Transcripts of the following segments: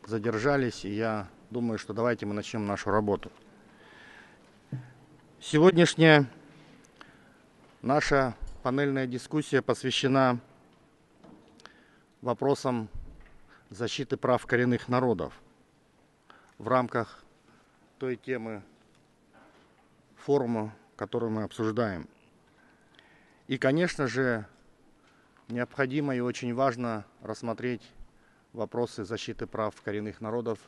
задержались, и я думаю, что давайте мы начнем нашу работу. Сегодняшняя наша панельная дискуссия посвящена вопросам защиты прав коренных народов в рамках той темы форума, которую мы обсуждаем. И, конечно же, необходимо и очень важно рассмотреть вопросы защиты прав коренных народов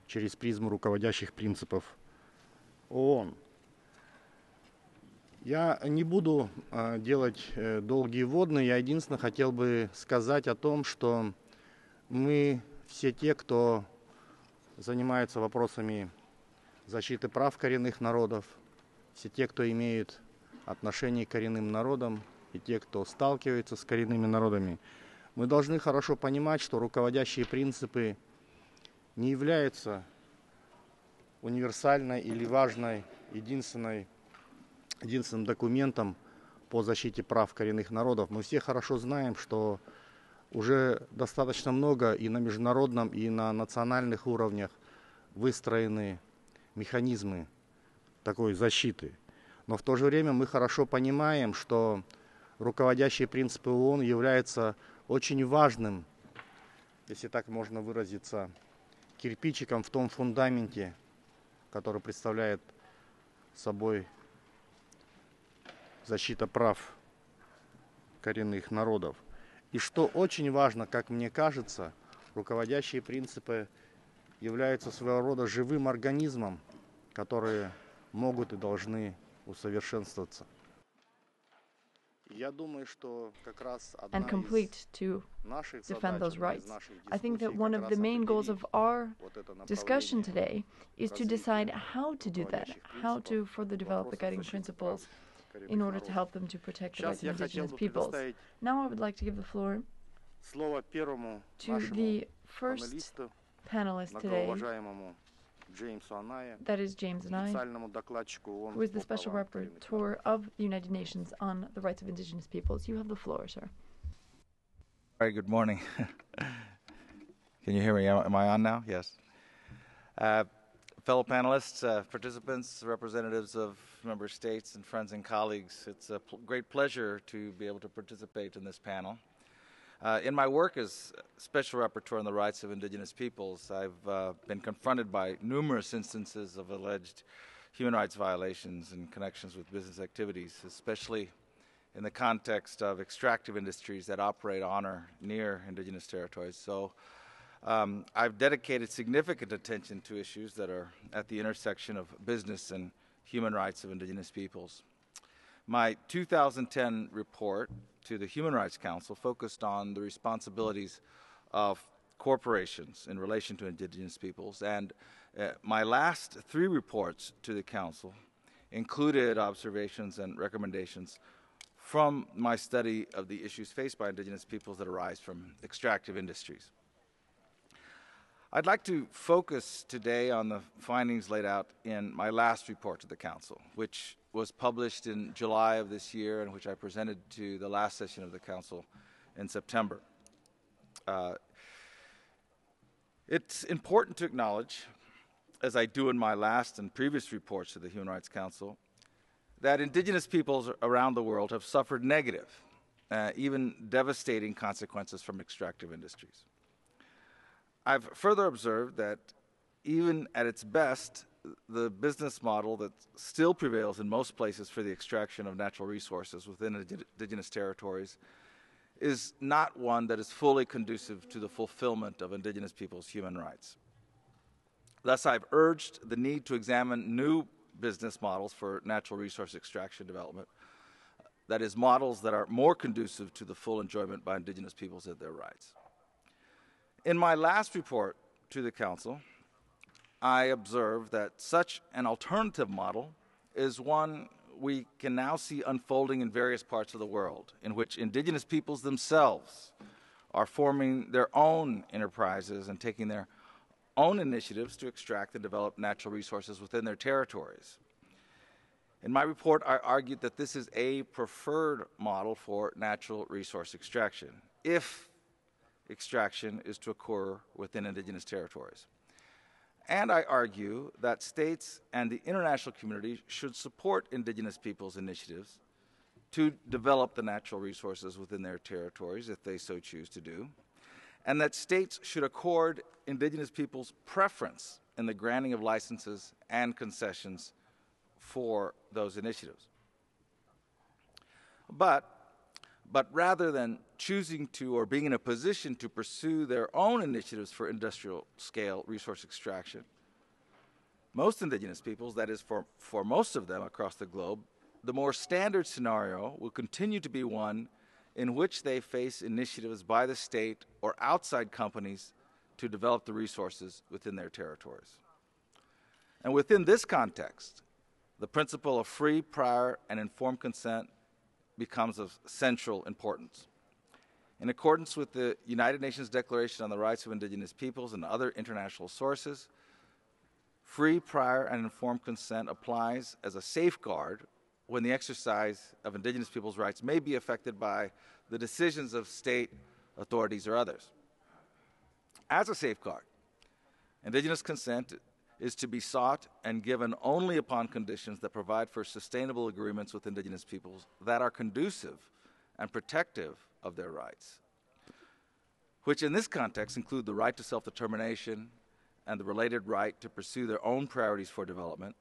через призму руководящих принципов ООН. Я не буду делать долгие вводные, я единственно хотел бы сказать о том, что мы все те, кто занимается вопросами защиты прав коренных народов, все те, кто имеет отношение к коренным народам, и те, кто сталкивается с коренными народами, мы должны хорошо понимать, что руководящие принципы не являются универсальной или важной, единственным документом по защите прав коренных народов. Мы все хорошо знаем, что уже достаточно много и на международном, и на национальных уровнях выстроены механизмы такой защиты. Но в то же время мы хорошо понимаем, что руководящие принципы ООН являются очень важным, если так можно выразиться, кирпичиком в том фундаменте, который представляет собой защита прав коренных народов. И что очень важно, как мне кажется, руководящие принципы являются своего рода живым организмом, которые могут и должны усовершенствоваться. Я думаю, что как раз одна and complete to defend those rights. I think that one of the main goals of our discussion today is to decide how to do that, how to further develop the guiding principles in order to help them to protect the rights of indigenous peoples. Now I would like to give the floor to the first panelist today, that is James Anaya, who is the Special Rapporteur of the United Nations on the rights of indigenous peoples. You have the floor, sir. All right, good morning. Can you hear me? Am I on now? Yes. Fellow panelists, participants, representatives of member states, and friends and colleagues, it's a great pleasure to be able to participate in this panel. In my work as Special Rapporteur on the Rights of Indigenous Peoples, I've been confronted by numerous instances of alleged human rights violations in connections with business activities, especially in the context of extractive industries that operate on or near indigenous territories. So I've dedicated significant attention to issues that are at the intersection of business and human rights of indigenous peoples. My 2010 report to the Human Rights Council focused on the responsibilities of corporations in relation to indigenous peoples, and my last 3 reports to the Council included observations and recommendations from my study of the issues faced by indigenous peoples that arise from extractive industries. I'd like to focus today on the findings laid out in my last report to the Council, which was published in July of this year and which I presented to the last session of the Council in September. It's important to acknowledge, as I do in my last and previous reports to the Human Rights Council, that indigenous peoples around the world have suffered negative, even devastating consequences from extractive industries. I've further observed that even at its best, the business model that still prevails in most places for the extraction of natural resources within indigenous territories is not one that is fully conducive to the fulfillment of indigenous peoples' human rights. Thus, I've urged the need to examine new business models for natural resource extraction development, that is, models that are more conducive to the full enjoyment by indigenous peoples of their rights. In my last report to the Council, I observed that such an alternative model is one we can now see unfolding in various parts of the world, in which indigenous peoples themselves are forming their own enterprises and taking their own initiatives to extract and develop natural resources within their territories. In my report, I argued that this is a preferred model for natural resource extraction, if extraction is to occur within indigenous territories. And I argue that states and the international community should support indigenous peoples' initiatives to develop the natural resources within their territories if they so choose to do, and that states should accord indigenous peoples preference in the granting of licenses and concessions for those initiatives. But rather than choosing to or being in a position to pursue their own initiatives for industrial scale resource extraction, most indigenous peoples, that is for most of them across the globe, the more standard scenario will continue to be one in which they face initiatives by the state or outside companies to develop the resources within their territories. And within this context, the principle of free, prior, and informed consent becomes of central importance. In accordance with the United Nations Declaration on the Rights of Indigenous Peoples and other international sources, free, prior, and informed consent applies as a safeguard when the exercise of indigenous peoples' rights may be affected by the decisions of state authorities or others. As a safeguard, indigenous consent is to be sought and given only upon conditions that provide for sustainable agreements with indigenous peoples that are conducive and protective of their rights, which in this context include the right to self-determination and the related right to pursue their own priorities for development,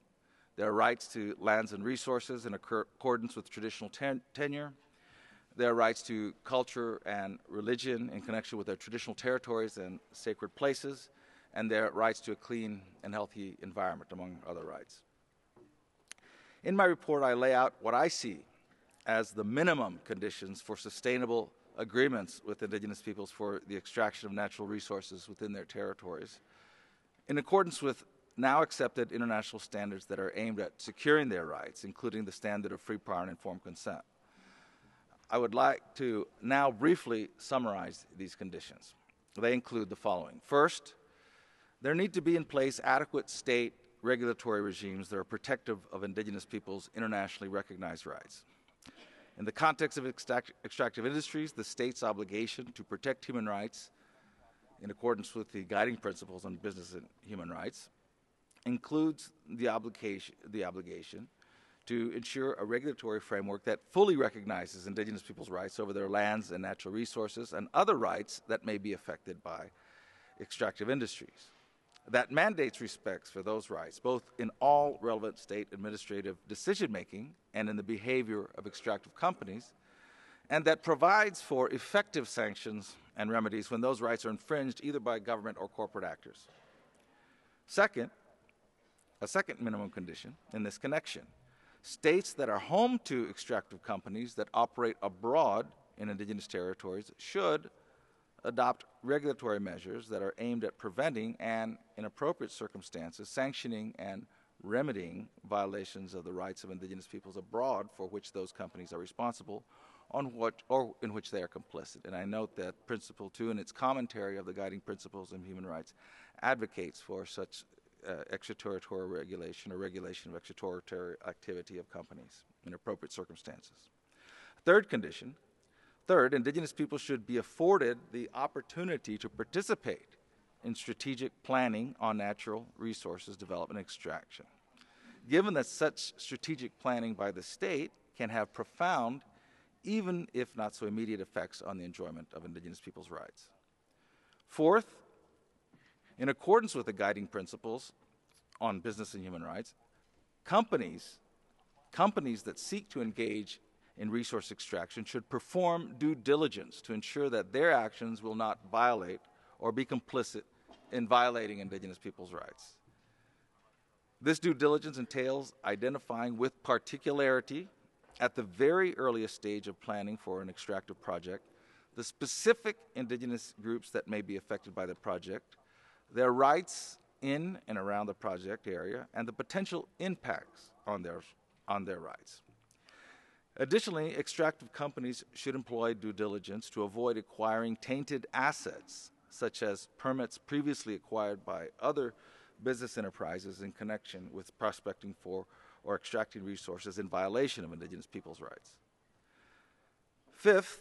their rights to lands and resources in accordance with traditional tenure, their rights to culture and religion in connection with their traditional territories and sacred places, and their rights to a clean and healthy environment, among other rights. In my report, I lay out what I see as the minimum conditions for sustainable agreements with indigenous peoples for the extraction of natural resources within their territories, in accordance with now accepted international standards that are aimed at securing their rights, including the standard of free, prior, and informed consent. I would like to now briefly summarize these conditions. They include the following. First, there need to be in place adequate state regulatory regimes that are protective of indigenous peoples' internationally recognized rights. In the context of extractive industries, the state's obligation to protect human rights in accordance with the guiding principles on business and human rights includes the obligation to ensure a regulatory framework that fully recognizes indigenous peoples' rights over their lands and natural resources and other rights that may be affected by extractive industries, that mandates respects for those rights, both in all relevant state administrative decision-making and in the behavior of extractive companies, and that provides for effective sanctions and remedies when those rights are infringed either by government or corporate actors. Second, a second minimum condition in this connection, states that are home to extractive companies that operate abroad in indigenous territories should adopt regulatory measures that are aimed at preventing and, in appropriate circumstances, sanctioning and remedying violations of the rights of indigenous peoples abroad for which those companies are responsible or in which they are complicit. And I note that Principle 2 in its commentary of the guiding principles of human rights advocates for such extraterritorial regulation or regulation of extraterritorial activity of companies in appropriate circumstances. Third condition, indigenous people should be afforded the opportunity to participate in strategic planning on natural resources development and extraction, given that such strategic planning by the state can have profound, even if not so immediate, effects on the enjoyment of indigenous people's rights. Fourth, in accordance with the guiding principles on business and human rights, companies that seek to engage in resource extraction should perform due diligence to ensure that their actions will not violate or be complicit in violating indigenous people's rights. This due diligence entails identifying with particularity at the very earliest stage of planning for an extractive project the specific indigenous groups that may be affected by the project, their rights in and around the project area, and the potential impacts on their rights. Additionally, extractive companies should employ due diligence to avoid acquiring tainted assets, such as permits previously acquired by other business enterprises in connection with prospecting for or extracting resources in violation of indigenous people's rights. Fifth,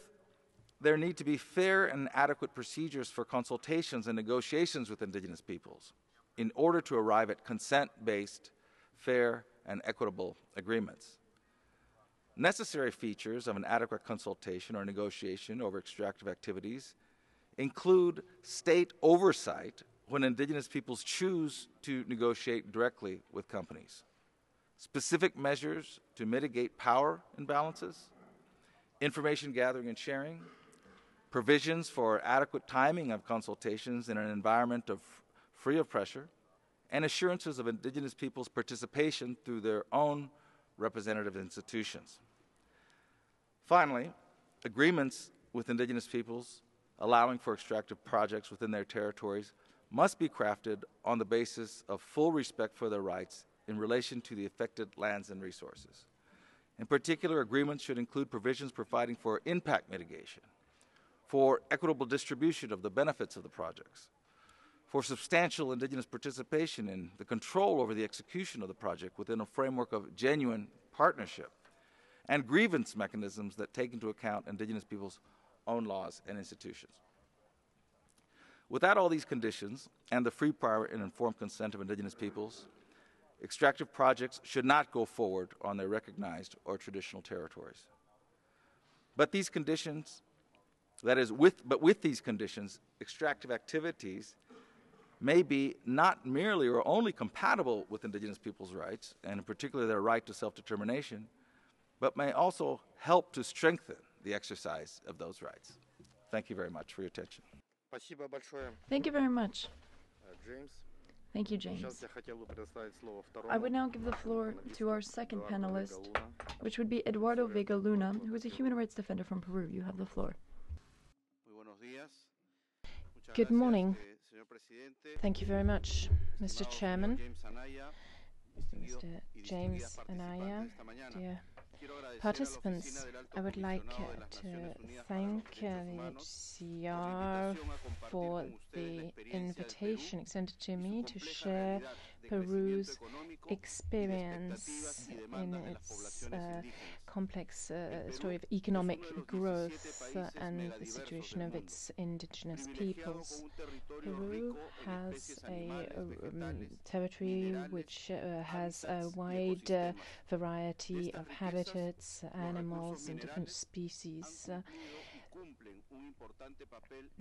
there need to be fair and adequate procedures for consultations and negotiations with Indigenous peoples in order to arrive at consent-based, fair, and equitable agreements. Necessary features of an adequate consultation or negotiation over extractive activities include state oversight when Indigenous peoples choose to negotiate directly with companies, specific measures to mitigate power imbalances, information gathering and sharing, provisions for adequate timing of consultations in an environment free of pressure, and assurances of Indigenous peoples' participation through their own representative institutions. Finally, agreements with Indigenous peoples allowing for extractive projects within their territories must be crafted on the basis of full respect for their rights in relation to the affected lands and resources. In particular, agreements should include provisions providing for impact mitigation, for equitable distribution of the benefits of the projects, for substantial Indigenous participation in the control over the execution of the project within a framework of genuine partnership, and grievance mechanisms that take into account Indigenous peoples' own laws and institutions. Without all these conditions and the free, prior, and informed consent of Indigenous peoples, extractive projects should not go forward on their recognized or traditional territories. But these conditions, with these conditions, extractive activities may be not merely or only compatible with Indigenous peoples' rights, and in particular their right to self-determination, but may also help to strengthen the exercise of those rights. Thank you very much for your attention. Thank you very much. James. Thank you, James. I would now give the floor to our second panelist, which would be Eduardo Vega Luna, who is a human rights defender from Peru. You have the floor. Good morning. Thank you very much, Mr. Chairman, Mr. James Anaya, dear participants. I would like to thank the HCR for the invitation extended to me to share Peru's experience in its complex story of economic growth and the situation of its indigenous peoples. Peru has a territory which has a wide variety of habitats, animals, and different species.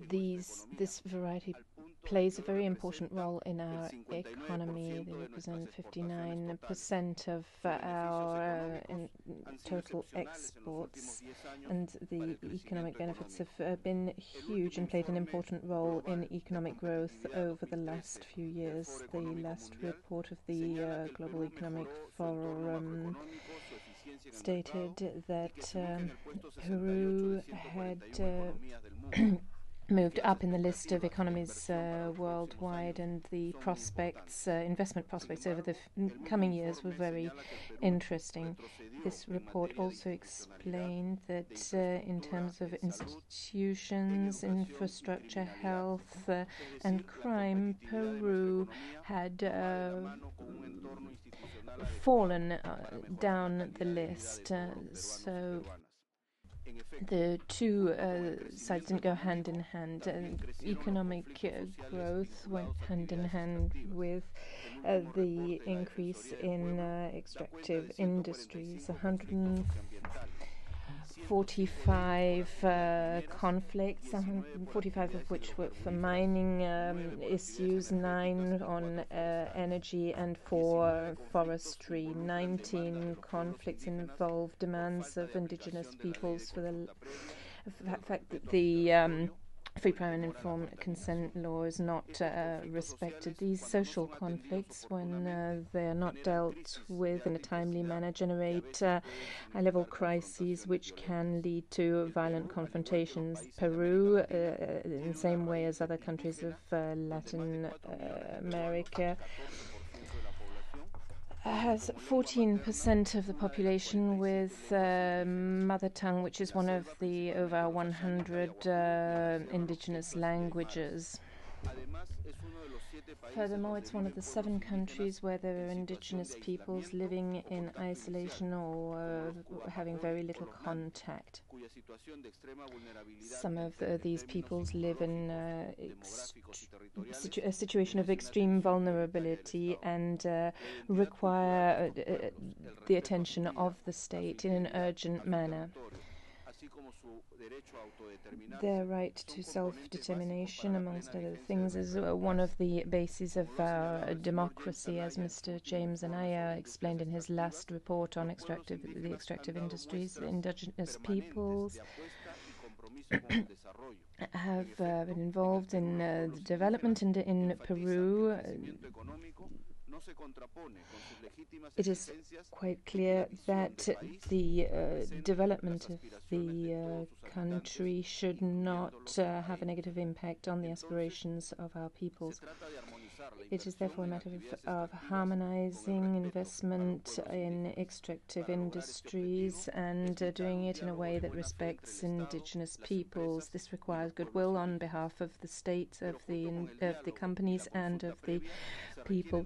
This variety plays a very important role in our economy. They represent 59% of our total exports, and the economic benefits have been huge and played an important role in economic growth over the last few years. The last report of the Global Economic Forum stated that Peru had moved up in the list of economies worldwide, and the prospects, investment prospects over the coming years were very interesting. This report also explained that in terms of institutions, infrastructure, health, and crime, Peru had fallen down the list. So the two sides didn't go hand in hand. Economic growth went hand in hand with the increase in extractive industries. 145 conflicts, 145 of which were for mining issues, 9 on energy, and 4 forestry. 19 conflicts involved demands of indigenous peoples for the fact that the free, prior, and informed consent law is not respected. These social conflicts, when they are not dealt with in a timely manner, generate high-level crises which can lead to violent confrontations. Peru, in the same way as other countries of Latin America, has 14% of the population with mother tongue, which is one of the over 100 indigenous languages. Furthermore, it's one of the 7 countries where there are indigenous peoples living in isolation or having very little contact. Some of these peoples live in a situation of extreme vulnerability and require the attention of the state in an urgent manner. Their right to self-determination, amongst other things, is one of the bases of our democracy, as Mr. James Anaya explained in his last report on the extractive industries. Indigenous peoples have been involved in the development in Peru. It is quite clear that the development of the country should not have a negative impact on the aspirations of our peoples. It is therefore a matter of harmonizing investment in extractive industries and doing it in a way that respects indigenous peoples. This requires goodwill on behalf of the state, of the companies, and of the people.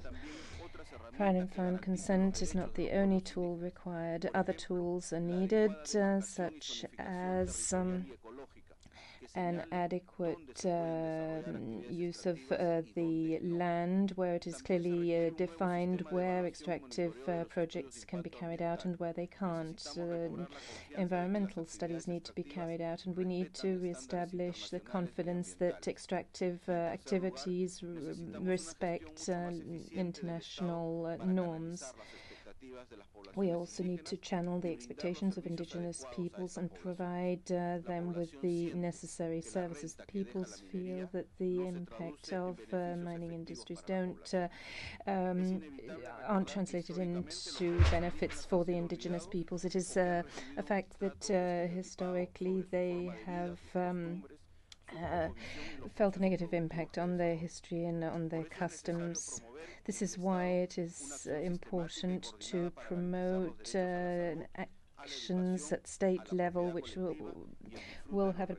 Prior and informed consent is not the only tool required. Other tools are needed, such as an adequate use of the land, where it is clearly defined where extractive projects can be carried out and where they can't. Environmental studies need to be carried out, and we need to reestablish the confidence that extractive activities respect international norms. We also need to channel the expectations of indigenous peoples and provide them with the necessary services. The peoples feel that the impact of mining industries aren't translated into benefits for the indigenous peoples. It is a fact that historically they have felt a negative impact on their history and on their customs. This is why it is important to promote actions at state level which will have a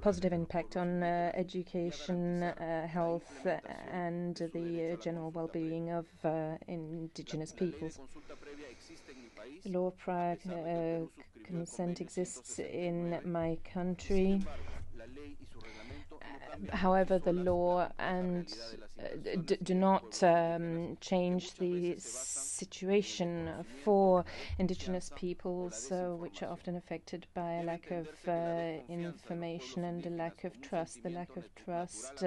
positive impact on education, health, and the general well-being of indigenous peoples. Law prior consent exists in my country. However, the law do not change the situation for indigenous peoples, which are often affected by a lack of information and a lack of trust. The lack of trust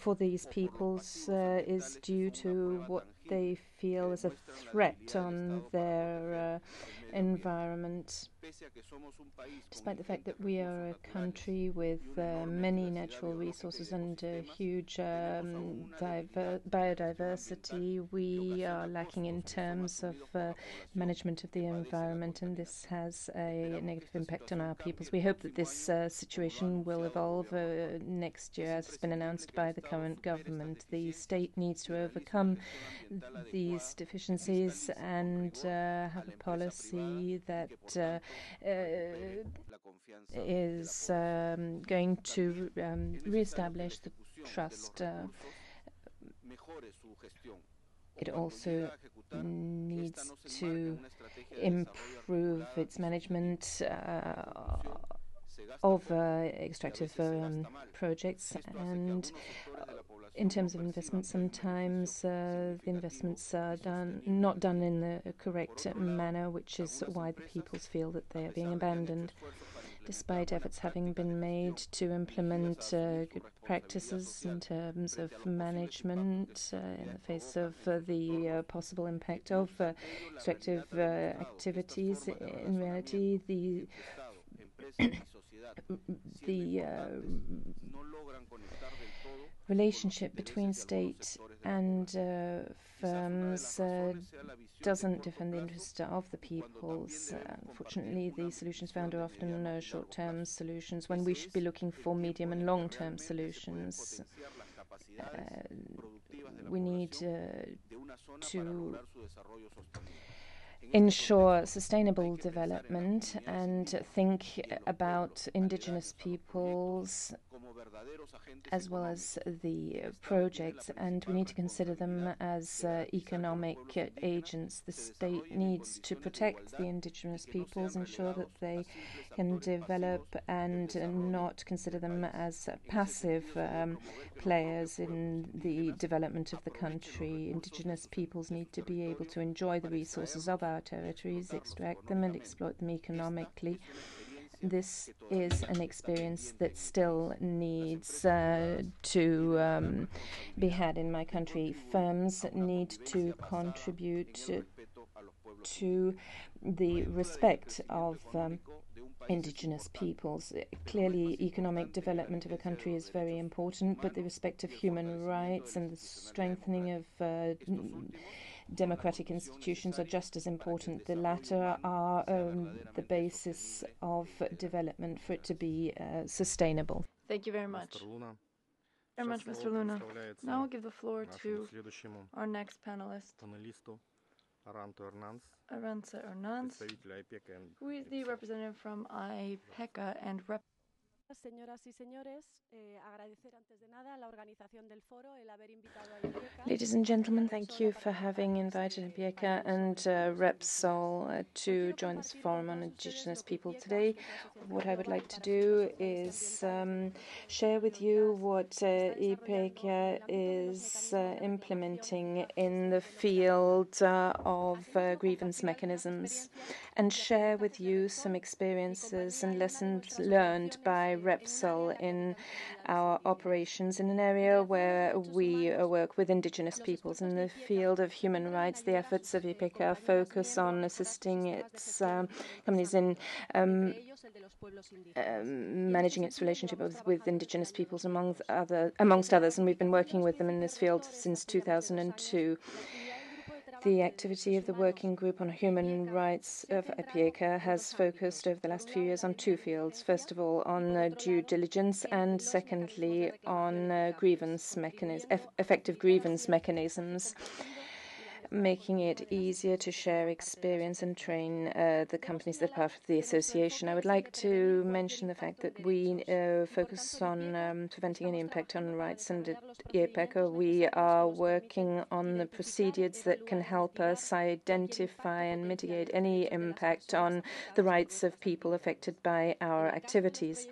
for these peoples is due to what they feel is a threat on their environment. Despite the fact that we are a country with many natural resources and huge biodiversity, we are lacking in terms of management of the environment, and this has a negative impact on our peoples. We hope that this situation will evolve next year, as has been announced by the current government. The state needs to overcome these deficiencies and have a policy that is going to re-establish the trust. It also needs to improve its management of extractive projects, and in terms of investment, sometimes the investments are not done in the correct manner, which is why the peoples feel that they are being abandoned. Despite efforts having been made to implement good practices in terms of management in the face of the possible impact of extractive activities, in reality, the relationship between state and firms doesn't defend the interests of the peoples. Unfortunately, the solutions found are often short-term solutions when we should be looking for medium and long-term solutions. We need to ensure sustainable development and think about indigenous peoples as well as the projects, and we need to consider them as economic agents. The state needs to protect the indigenous peoples, ensure that they can develop, and not consider them as passive players in the development of the country. Indigenous peoples need to be able to enjoy the resources of our territories, extract them, and exploit them economically. This is an experience that still needs to be had in my country. Firms need to contribute to the respect of indigenous peoples. Clearly, economic development of a country is very important, but the respect of human rights and the strengthening of democratic institutions are just as important. The latter are the basis of development for it to be sustainable. Thank you very much. Very much, Mr. Luna. Now I'll give the floor to our next panelist, Arantza Hernanz, who is the representative from IPIECA and Repsol. Señoras y señores, agradecer antes de nada la organización del foro, el haber invitado a IPIECA. Ladies and gentlemen, thank you for having invited IPIECA and Repsol to join this forum on indigenous people today. What I would like to do is share with you what IPIECA is implementing in the field of grievance mechanisms, and share with you some experiences and lessons learned by Repsol in our operations in an area where we work with indigenous peoples. In the field of human rights, the efforts of IPIECA focus on assisting its companies in managing its relationship with indigenous peoples amongst others, and we've been working with them in this field since 2002. The activity of the Working Group on Human Rights of IPIECA has focused over the last few years on two fields. First of all, on due diligence, and secondly, on effective grievance mechanisms, making it easier to share experience and train the companies that are part of the association. I would like to mention the fact that we focus on preventing any impact on rights, and at IPIECA we are working on the procedures that can help us identify and mitigate any impact on the rights of people affected by our activities.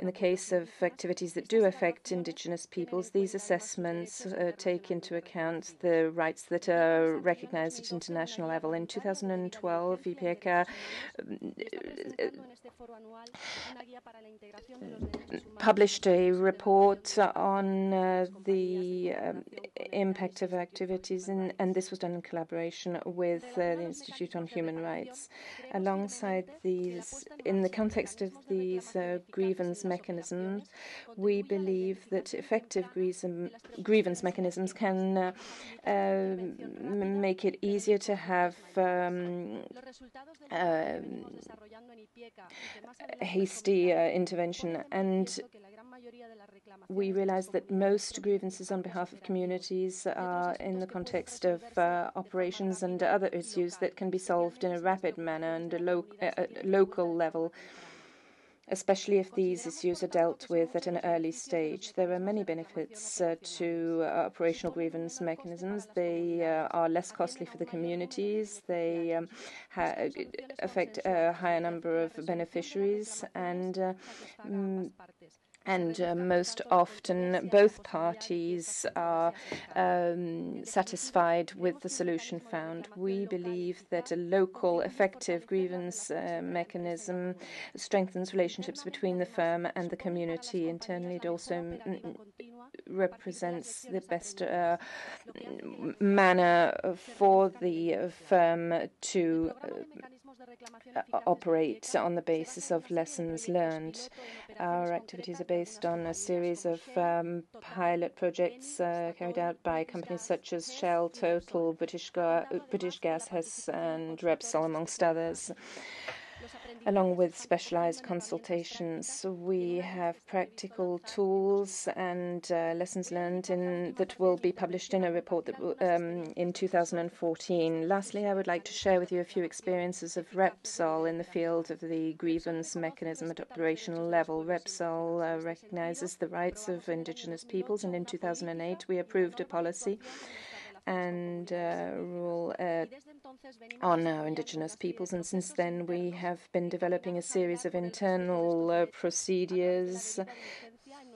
In the case of activities that do affect indigenous peoples, these assessments take into account the rights that are recognized at international level. In 2012, IPIECA published a report on the impact of activities, and this was done in collaboration with the Institute on Human Rights. Alongside these, in the context of these grievance mechanisms, we believe that effective grievance mechanisms can make it easier to have hasty intervention, and we realize that most grievances on behalf of communities are in the context of operations and other issues that can be solved in a rapid manner and a local level, especially if these issues are dealt with at an early stage. There are many benefits to operational grievance mechanisms. They are less costly for the communities. They affect a higher number of beneficiaries, and most often both parties are satisfied with the solution found. We believe that a local effective grievance mechanism strengthens relationships between the firm and the community. Internally, it also represents the best manner for the firm to operate on the basis of lessons learned. Our activities are based on a series of pilot projects carried out by companies such as Shell, Total, British Gas, Hess, and Repsol, amongst others. along with specialized consultations. We have practical tools and lessons learned that will be published in a report that in 2014. Lastly, I would like to share with you a few experiences of Repsol in the field of the grievance mechanism at operational level. Repsol recognizes the rights of indigenous peoples, and in 2008 we approved a policy and rule on our indigenous peoples, and since then we have been developing a series of internal procedures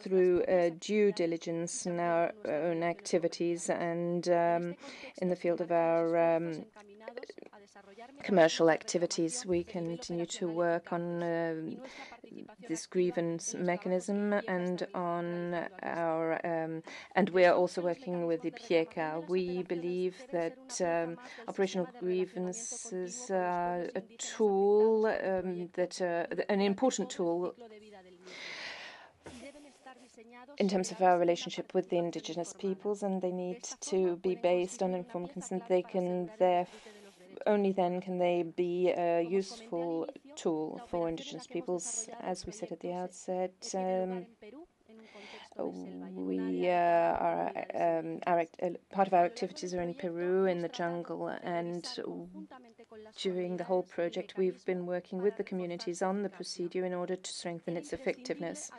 through due diligence in our own activities and in the field of our commercial activities. We continue to work on this grievance mechanism and on our and we are also working with the IPIECA. We believe that operational grievances are a tool an important tool in terms of our relationship with the indigenous peoples, and they need to be based on informed consent. They can only then can they be a useful tool for indigenous peoples. As we said at the outset, part of our activities are in Peru, in the jungle, and during the whole project we've been working with the communities on the procedure in order to strengthen its effectiveness.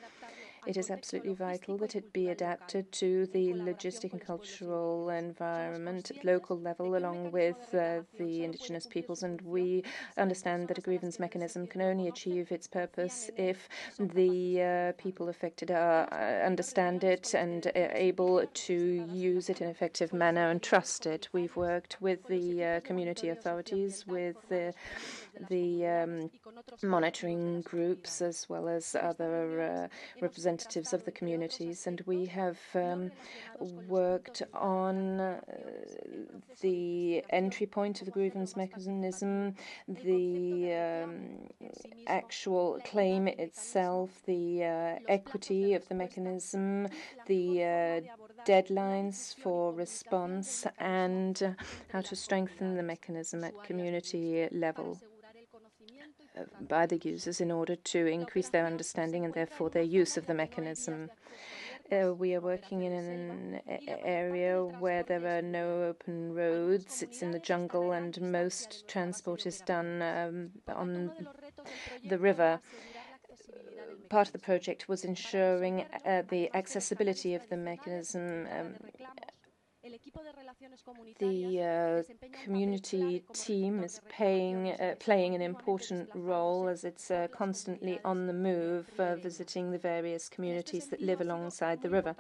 It is absolutely vital that it be adapted to the logistic and cultural environment at local level along with the indigenous peoples, and we understand that a grievance mechanism can only achieve its purpose if the people affected understand it and are able to use it in an effective manner and trust it. We've worked with the community authorities, with the monitoring groups, as well as other representatives of the communities, and we have worked on the entry point of the grievance mechanism, the actual claim itself, the equity of the mechanism, the deadlines for response, and how to strengthen the mechanism at community level by the users in order to increase their understanding and therefore their use of the mechanism. We are working in an area where there are no open roads. It's in the jungle, and most transport is done on the river. Part of the project was ensuring the accessibility of the mechanism. The community team is playing an important role, as it's constantly on the move, visiting the various communities that live alongside the river.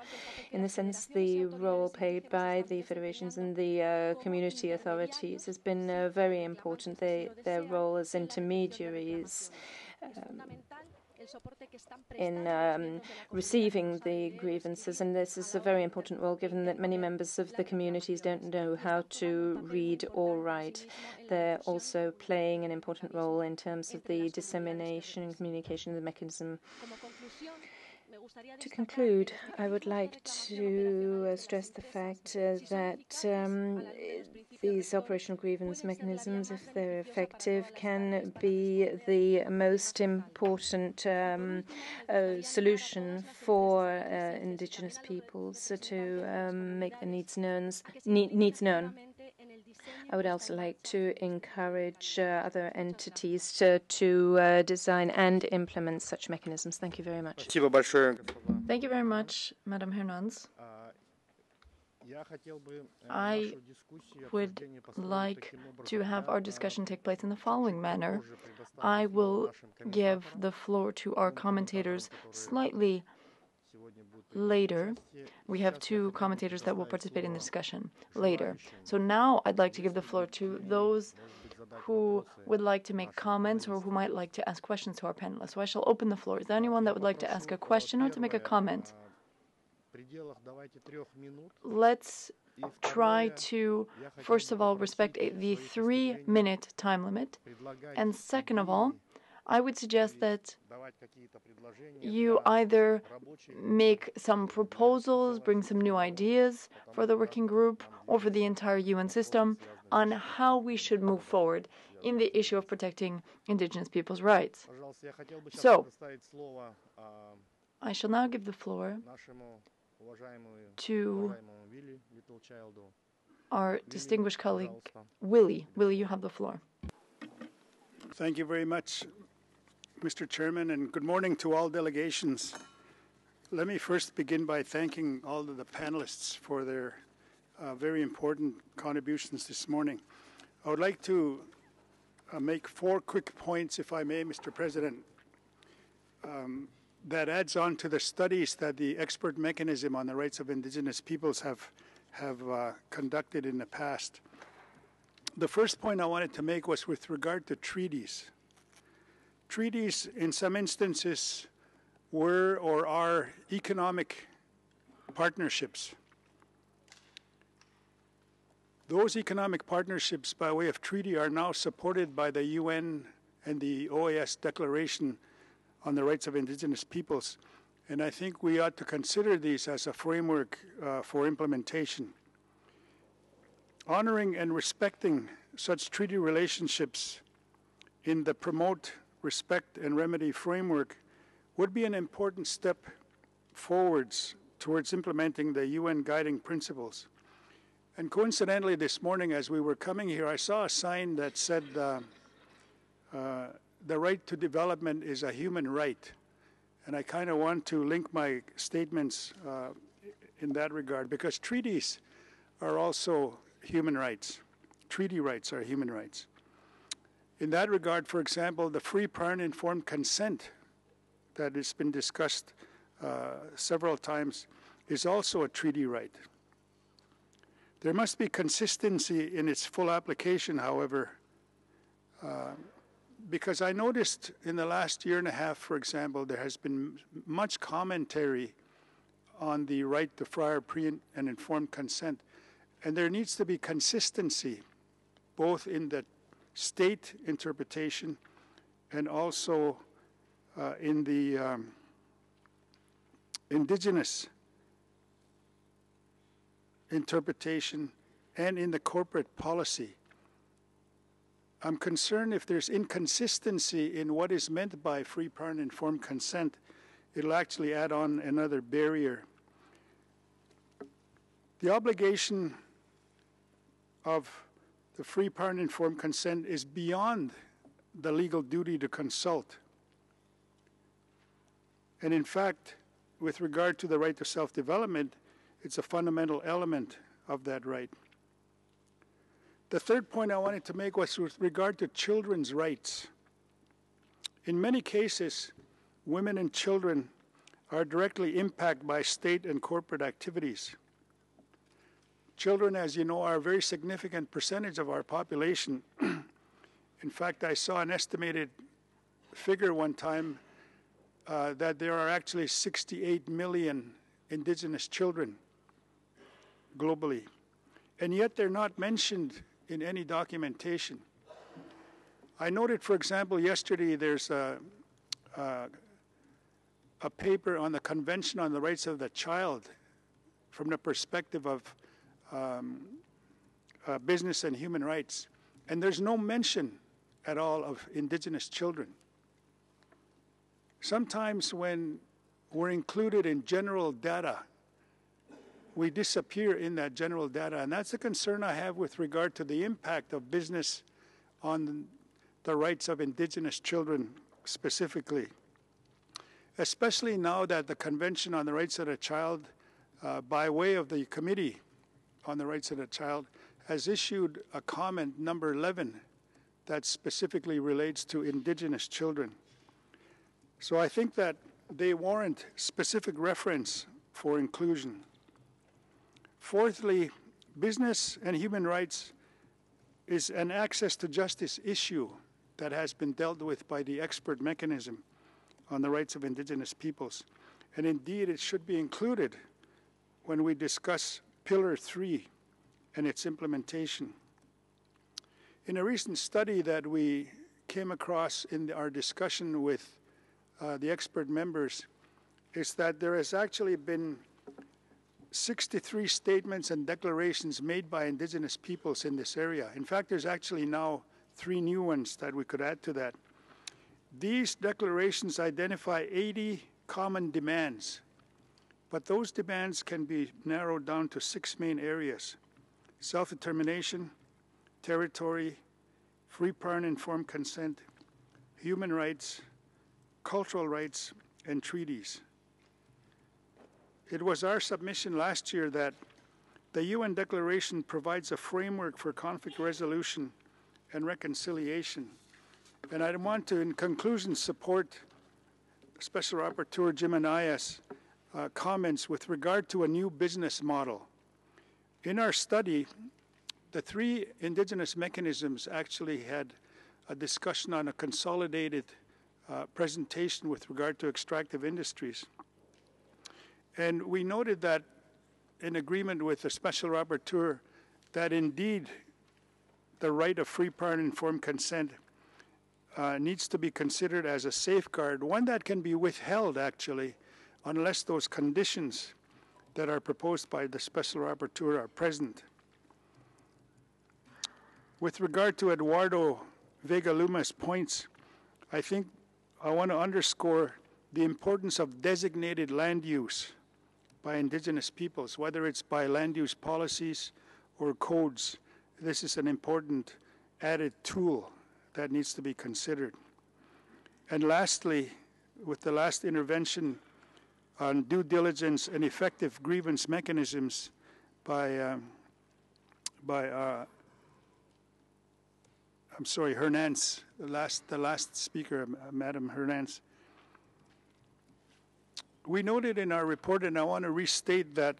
In the sense, the role played by the federations and the community authorities has been very important. Their role as intermediaries in receiving the grievances, and this is a very important role given that many members of the communities don't know how to read or write. They're also playing an important role in terms of the dissemination and communication of the mechanism. To conclude, I would like to stress the fact that these operational grievance mechanisms, if they're effective, can be the most important solution for indigenous peoples to make their needs known. I would also like to encourage other entities to design and implement such mechanisms. Thank you very much. Thank you very much, Madam Hernanz. I would like to have our discussion take place in the following manner. I will give the floor to our commentators slightly later. We have two commentators that will participate in the discussion later. So now I'd like to give the floor to those who would like to make comments or who might like to ask questions to our panelists. So I shall open the floor. Is there anyone that would like to ask a question or to make a comment? Let's try to, first of all, respect the 3-minute time limit. And second of all, I would suggest that you either make some proposals, bring some new ideas for the working group or for the entire UN system on how we should move forward in the issue of protecting indigenous people's rights. So, I shall now give the floor to our distinguished colleague, Willie. Willie, you have the floor. Thank you very much, Mr. Chairman, and good morning to all delegations. Let me first begin by thanking all of the panelists for their very important contributions this morning. I would like to make 4 quick points, if I may, Mr. President, that adds on to the studies that the expert mechanism on the rights of indigenous peoples have conducted in the past. The first point I wanted to make was with regard to treaties. Treaties, in some instances, were or are economic partnerships. Those economic partnerships by way of treaty are now supported by the UN and the OAS Declaration on the Rights of Indigenous Peoples, and I think we ought to consider these as a framework for implementation. Honoring and respecting such treaty relationships in the Promote, Respect, and Remedy framework would be an important step forwards towards implementing the UN guiding principles. And coincidentally, this morning as we were coming here, I saw a sign that said the right to development is a human right. And I kind of want to link my statements in that regard, because treaties are also human rights. Treaty rights are human rights. In that regard, for example, the free, prior, and informed consent that has been discussed several times is also a treaty right. There must be consistency in its full application, however, because I noticed in the last year and a half, for example, there has been much commentary on the right to prior, pre, and informed consent. And there needs to be consistency, both in the state interpretation and also in the indigenous interpretation and in the corporate policy. I'm concerned if there's inconsistency in what is meant by free, prior, and informed consent, it'll actually add on another barrier. The obligation of the free, prior, and informed consent is beyond the legal duty to consult. And in fact, with regard to the right to self-development, it's a fundamental element of that right. The third point I wanted to make was with regard to children's rights. In many cases, women and children are directly impacted by state and corporate activities. Children, as you know, are a very significant percentage of our population. In fact, I saw an estimated figure one time that there are actually 68 million indigenous children globally. And yet they're not mentioned in any documentation. I noted, for example, yesterday there's a paper on the Convention on the Rights of the Child from the perspective of business and human rights. And there's no mention at all of indigenous children. Sometimes when we're included in general data, we disappear in that general data. And that's a concern I have with regard to the impact of business on the rights of indigenous children specifically. Especially now that the Convention on the Rights of the Child, by way of the Committee on the Rights of the Child, has issued a comment, number 11, that specifically relates to indigenous children. So I think that they warrant specific reference for inclusion. Fourthly, business and human rights is an access to justice issue that has been dealt with by the expert mechanism on the rights of indigenous peoples. And indeed, it should be included when we discuss Pillar 3 and its implementation. In a recent study that we came across in our discussion with the expert members is that there has actually been 63 statements and declarations made by Indigenous peoples in this area. In fact, there's actually now 3 new ones that we could add to that. These declarations identify 80 common demands, but those demands can be narrowed down to 6 main areas: self-determination, territory, free, prior, and informed consent, human rights, cultural rights, and treaties. It was our submission last year that the UN Declaration provides a framework for conflict resolution and reconciliation. And I want to, in conclusion, support Special Rapporteur Jim Anaya's comments with regard to a new business model. In our study, the 3 Indigenous mechanisms actually had a discussion on a consolidated presentation with regard to extractive industries. And we noted that, in agreement with the Special Rapporteur, that indeed the right of free, prior, and informed consent needs to be considered as a safeguard, one that can be withheld, actually, unless those conditions that are proposed by the Special Rapporteur are present. With regard to Eduardo Vega Luma's points, I think I want to underscore the importance of designated land use by Indigenous peoples, whether it's by land use policies or codes. This is an important added tool that needs to be considered. And lastly, with the last intervention on due diligence and effective grievance mechanisms by Hernanz, the last speaker, Madam Hernanz. We noted in our report, and I want to restate that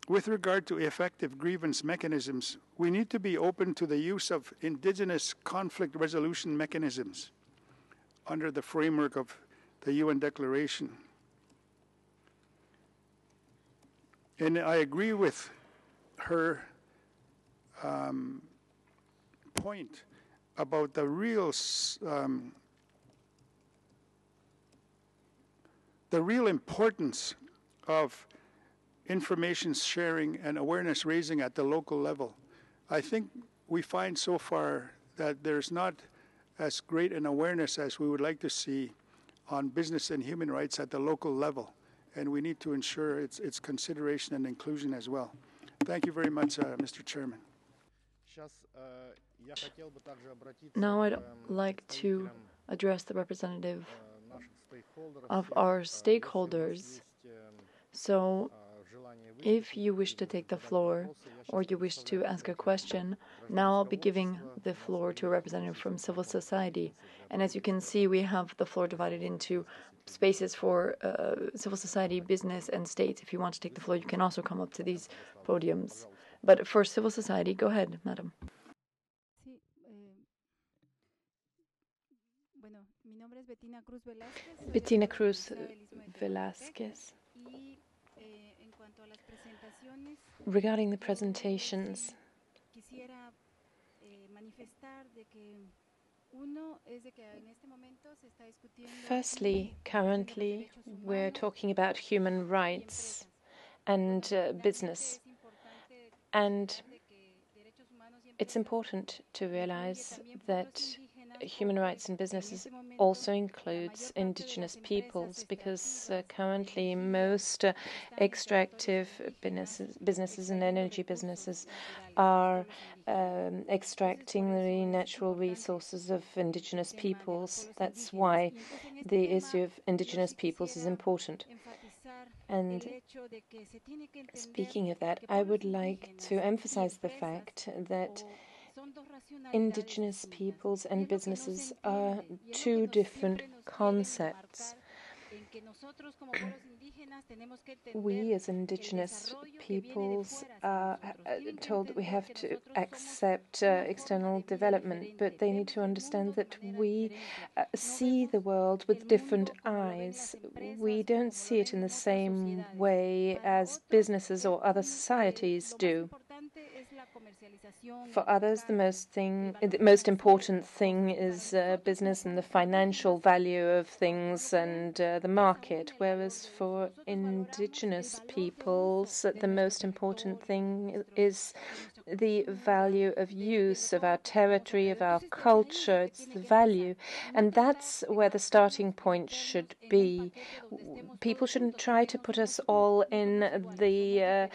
with regard to effective grievance mechanisms, we need to be open to the use of Indigenous conflict resolution mechanisms under the framework of the UN Declaration. And I agree with her point about the real importance of information sharing and awareness raising at the local level. I think we find so far that there's not as great an awareness as we would like to see on business and human rights at the local level, and we need to ensure its consideration and inclusion as well. Thank you very much, Mr. Chairman. Now I'd like to address the representative of our stakeholders. So if you wish to take the floor or you wish to ask a question, now I'll be giving the floor to a representative from civil society. And as you can see, we have the floor divided into spaces for civil society, business, and states. If you want to take the floor, you can also come up to these podiums. But for civil society, go ahead, madam. Bettina Cruz Velasquez. Regarding the presentations, firstly, currently we're talking about human rights and business, and it's important to realize that human rights and businesses also includes indigenous peoples, because currently most extractive businesses and energy businesses are extracting the natural resources of indigenous peoples. That's why the issue of indigenous peoples is important. And speaking of that, I would like to emphasize the fact that indigenous peoples and businesses are two different concepts. We as indigenous peoples are told that we have to accept external development, but they need to understand that we see the world with different eyes. We don't see it in the same way as businesses or other societies do. For others, the most important thing is business and the financial value of things and the market, whereas for indigenous peoples, the most important thing is the value of use of our territory, of our culture. It's the value, and that's where the starting point should be. People shouldn't try to put us all in the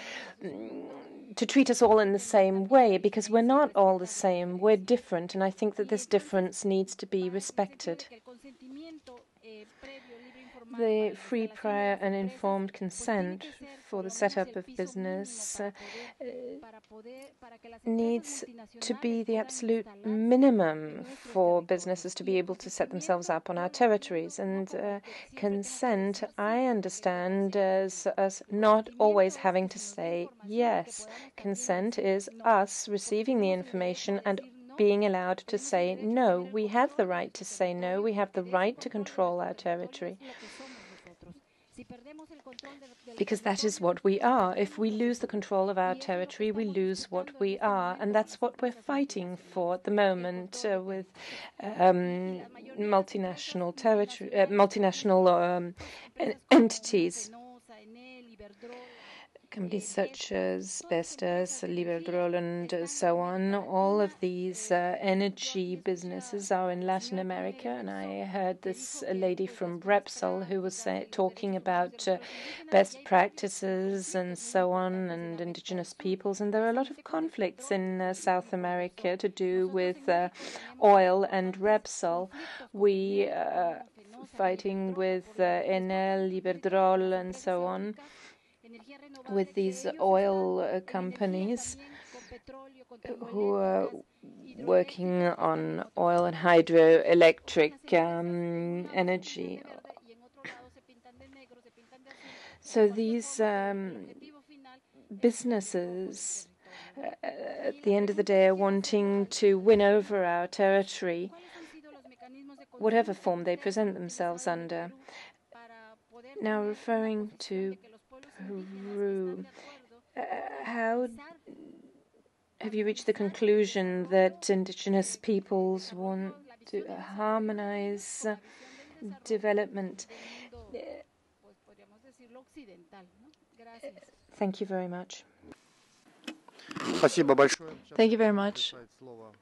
to treat us all in the same way, because we're not all the same. We're different, and I think that this difference needs to be respected. The free, prior, and informed consent for the setup of business needs to be the absolute minimum for businesses to be able to set themselves up on our territories. And consent, I understand as us not always having to say yes. Consent is us receiving the information and being allowed to say no. We have the right to say no. We have the right to control our territory, because that is what we are. If we lose the control of our territory, we lose what we are, and that's what we're fighting for at the moment with multinational entities. Companies such as Vestas, Iberdrola, and so on. All of these energy businesses are in Latin America, and I heard this lady from Repsol who was talking about best practices and so on, and indigenous peoples. And there are a lot of conflicts in South America to do with oil and Repsol. We are fighting with Enel, Iberdrola, and so on, with these oil companies who are working on oil and hydroelectric energy. So these businesses, at the end of the day, are wanting to win over our territory, whatever form they present themselves under. Now, referring to Peru, how have you reached the conclusion that indigenous peoples want to harmonize development? Thank you very much. Thank you very much.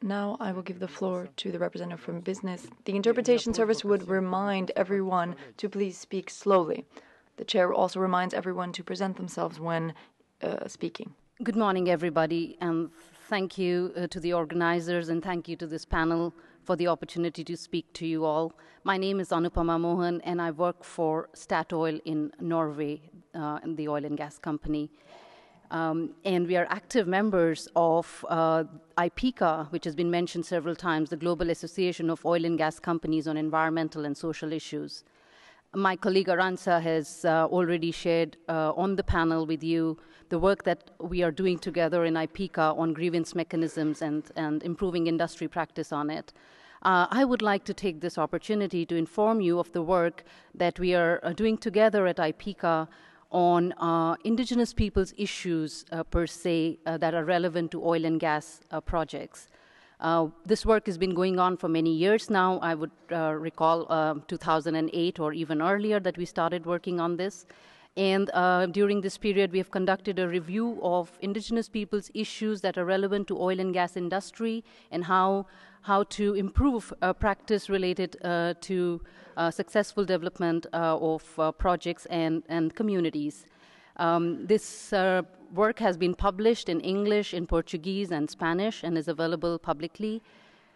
Now I will give the floor to the representative from business. The interpretation service would remind everyone to please speak slowly. The chair also reminds everyone to present themselves when speaking. Good morning, everybody, and thank you to the organizers, and thank you to this panel for the opportunity to speak to you all. My name is Anupama Mohan, and I work for Statoil in Norway, in the oil and gas company. And we are active members of IPIECA, which has been mentioned several times, the Global Association of Oil and Gas Companies on Environmental and Social Issues. My colleague Arantza has already shared on the panel with you the work that we are doing together in IPIECA on grievance mechanisms and improving industry practice on it. I would like to take this opportunity to inform you of the work that we are doing together at IPIECA on indigenous peoples' issues per se that are relevant to oil and gas projects. This work has been going on for many years now. I would recall 2008 or even earlier that we started working on this. And during this period, we have conducted a review of indigenous peoples' issues that are relevant to oil and gas industry and how to improve practice related to successful development of projects and communities. This work has been published in English, in Portuguese, and Spanish, and is available publicly.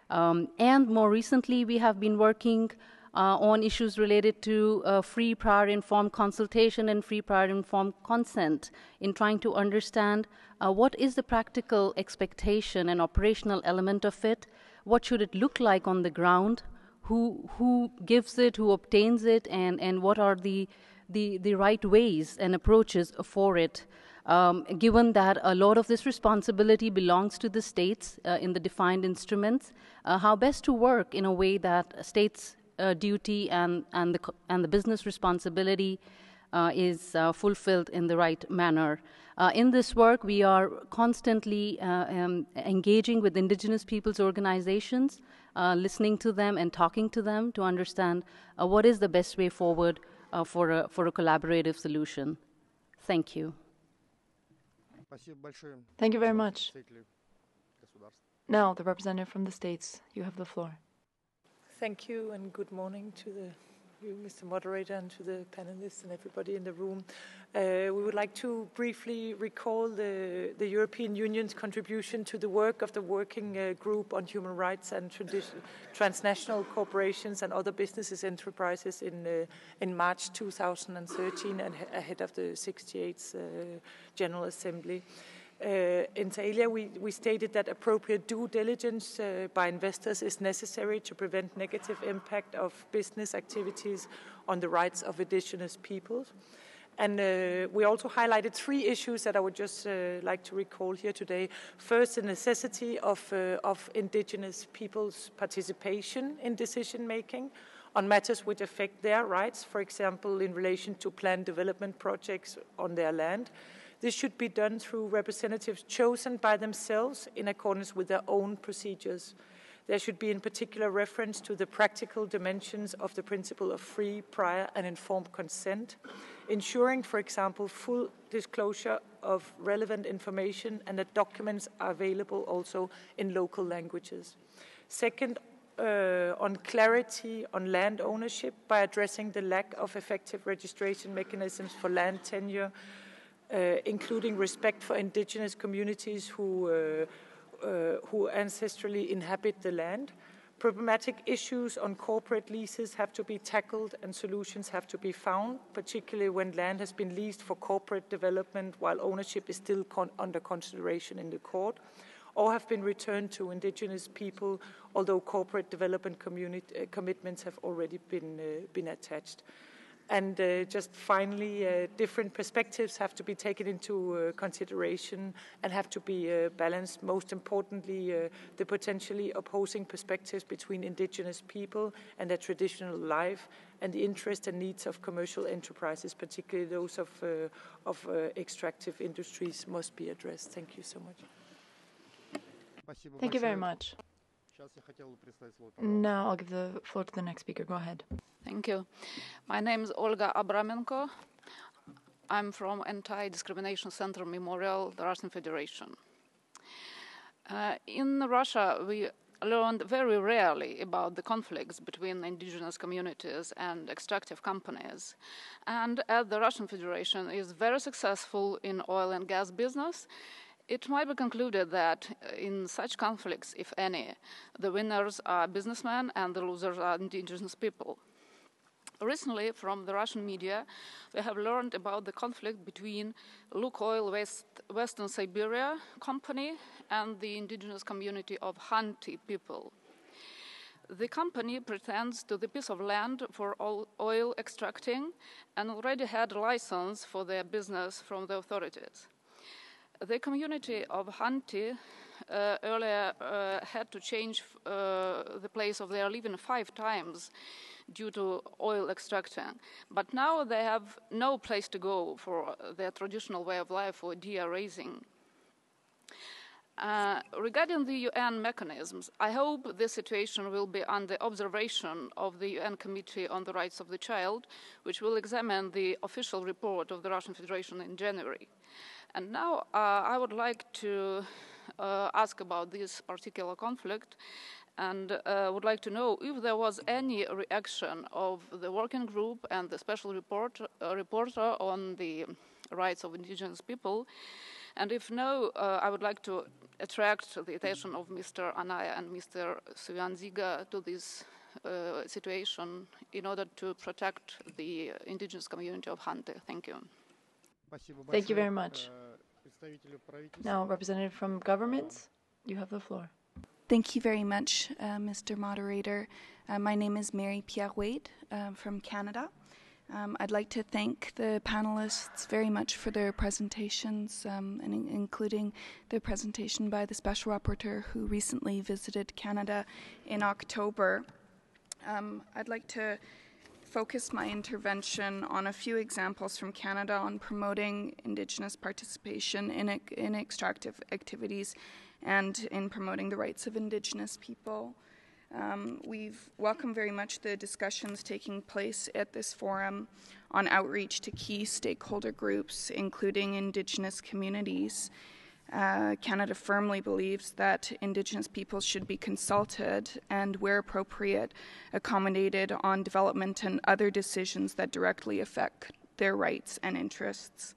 And more recently, we have been working on issues related to free, prior, informed consultation and free, prior, informed consent in trying to understand what is the practical expectation and operational element of it, what should it look like on the ground, who gives it, who obtains it, and what are the right ways and approaches for it, given that a lot of this responsibility belongs to the states in the defined instruments, how best to work in a way that states' duty and the business responsibility is fulfilled in the right manner. In this work, we are constantly engaging with Indigenous peoples' organizations, listening to them and talking to them to understand what is the best way forward for a collaborative solution. Thank you. Thank you very much. Now, the representative from the states, you have the floor. Thank you, and good morning to you, Mr. Moderator, and to the panelists and everybody in the room. We would like to briefly recall the European Union's contribution to the work of the Working Group on Human Rights and Transnational Corporations and Other Businesses Enterprises in March 2013 and ahead of the 68th General Assembly. Inter alia, we stated that appropriate due diligence by investors is necessary to prevent negative impact of business activities on the rights of indigenous peoples. And we also highlighted three issues that I would just like to recall here today. First, the necessity of indigenous people's participation in decision-making on matters which affect their rights, for example, in relation to planned development projects on their land. This should be done through representatives chosen by themselves in accordance with their own procedures. There should be in particular reference to the practical dimensions of the principle of free, prior, and informed consent, ensuring, for example, full disclosure of relevant information and that documents are available also in local languages. Second, on clarity on land ownership by addressing the lack of effective registration mechanisms for land tenure, including respect for indigenous communities who ancestrally inhabit the land. Problematic issues on corporate leases have to be tackled and solutions have to be found, particularly when land has been leased for corporate development while ownership is still under consideration in the court, or have been returned to indigenous people, although corporate development commitments have already been attached. And just finally, different perspectives have to be taken into consideration and have to be balanced. Most importantly, the potentially opposing perspectives between indigenous people and their traditional life and the interests and needs of commercial enterprises, particularly those of extractive industries, must be addressed. Thank you so much. Thank you very much. Now I'll give the floor to the next speaker. Go ahead. Thank you. My name is Olga Abramenko. I'm from Anti-Discrimination Center Memorial, the Russian Federation. In Russia, we learned very rarely about the conflicts between indigenous communities and extractive companies. And as the Russian Federation is very successful in oil and gas business, it might be concluded that in such conflicts, if any, the winners are businessmen and the losers are indigenous people. Recently, from the Russian media, we have learned about the conflict between Lukoil Western Siberia company and the indigenous community of Khanty people. The company pretends to the piece of land for oil extracting and already had a license for their business from the authorities. The community of Khanty earlier had to change the place of their living 5 times due to oil extracting. But now they have no place to go for their traditional way of life or deer raising. Regarding the UN mechanisms, I hope this situation will be under observation of the UN Committee on the Rights of the Child, which will examine the official report of the Russian Federation in January. And now I would like to ask about this particular conflict and would like to know if there was any reaction of the working group and the special reporter on the rights of indigenous people. And if no, I would like to attract the attention of Mr. Anaya and Mr. Sulyandziga to this situation in order to protect the indigenous community of Khanty. Thank you. Thank you very much. Now, representative from governments, you have the floor. Thank you very much, Mr. Moderator. My name is Mary Pierre-Wade from Canada. I'd like to thank the panelists very much for their presentations, and including the presentation by the Special Rapporteur who recently visited Canada in October. I'd like to focus my intervention on a few examples from Canada on promoting Indigenous participation in extractive activities and in promoting the rights of Indigenous people. We've welcomed very much the discussions taking place at this forum on outreach to key stakeholder groups, including Indigenous communities. Canada firmly believes that Indigenous peoples should be consulted and, where appropriate, accommodated on development and other decisions that directly affect their rights and interests.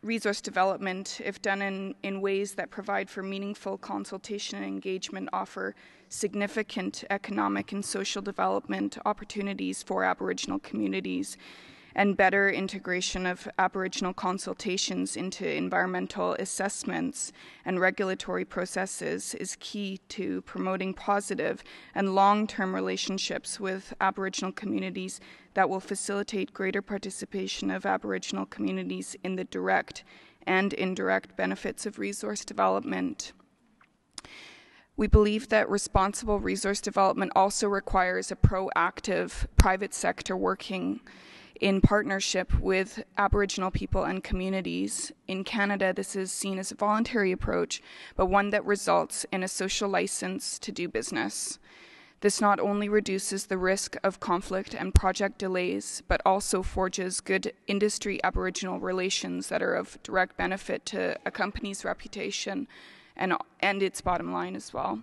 Resource development, if done in ways that provide for meaningful consultation and engagement, offer significant economic and social development opportunities for Aboriginal communities, and better integration of Aboriginal consultations into environmental assessments and regulatory processes is key to promoting positive and long-term relationships with Aboriginal communities that will facilitate greater participation of Aboriginal communities in the direct and indirect benefits of resource development. We believe that responsible resource development also requires a proactive private sector working in partnership with Aboriginal people and communities. In Canada, this is seen as a voluntary approach, but one that results in a social license to do business. This not only reduces the risk of conflict and project delays, but also forges good industry Aboriginal relations that are of direct benefit to a company's reputation and its bottom line as well.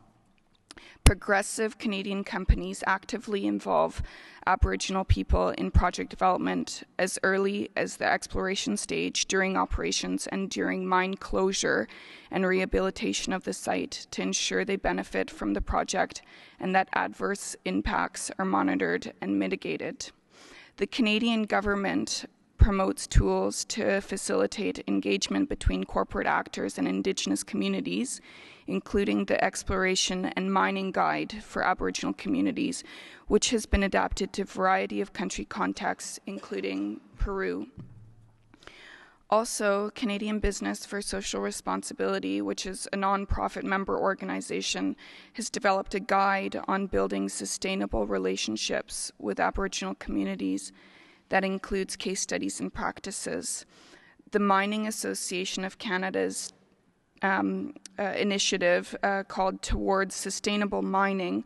Progressive Canadian companies actively involve Aboriginal people in project development as early as the exploration stage, during operations, and during mine closure and rehabilitation of the site to ensure they benefit from the project and that adverse impacts are monitored and mitigated. The Canadian government promotes tools to facilitate engagement between corporate actors and Indigenous communities, including the Exploration and Mining Guide for Aboriginal Communities, which has been adapted to a variety of country contexts, including Peru. Also, Canadian Business for Social Responsibility, which is a non-profit member organization, has developed a guide on building sustainable relationships with Aboriginal communities that includes case studies and practices. The Mining Association of Canada's initiative called Towards Sustainable Mining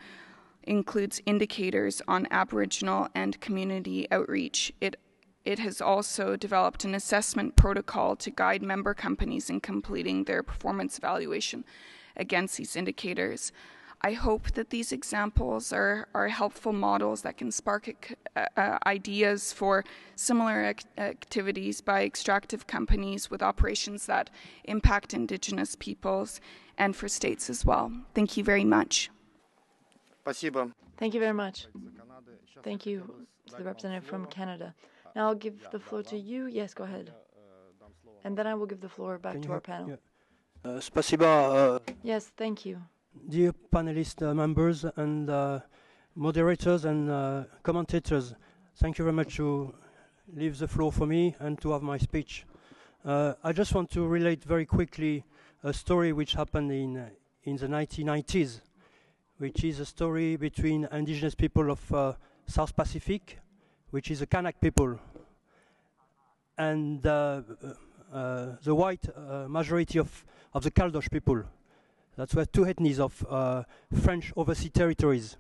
includes indicators on Aboriginal and community outreach. It has also developed an assessment protocol to guide member companies in completing their performance evaluation against these indicators. I hope that these examples are helpful models that can spark ideas for similar activities by extractive companies with operations that impact Indigenous peoples and for states as well. Thank you very much. Спасибо. Thank you very much. Thank you to the representative from Canada. Now I'll give the floor to you. Yes, go ahead. And then I will give the floor back to our panel. Спасибо. Yes, thank you. Dear panelist members and moderators and commentators, thank you very much to leave the floor for me and to have my speech. I just want to relate very quickly a story which happened in the 1990s, which is a story between Indigenous people of South Pacific, which is the Kanak people, and the white majority of the Caldoche people. That were two ethnies of French overseas territories.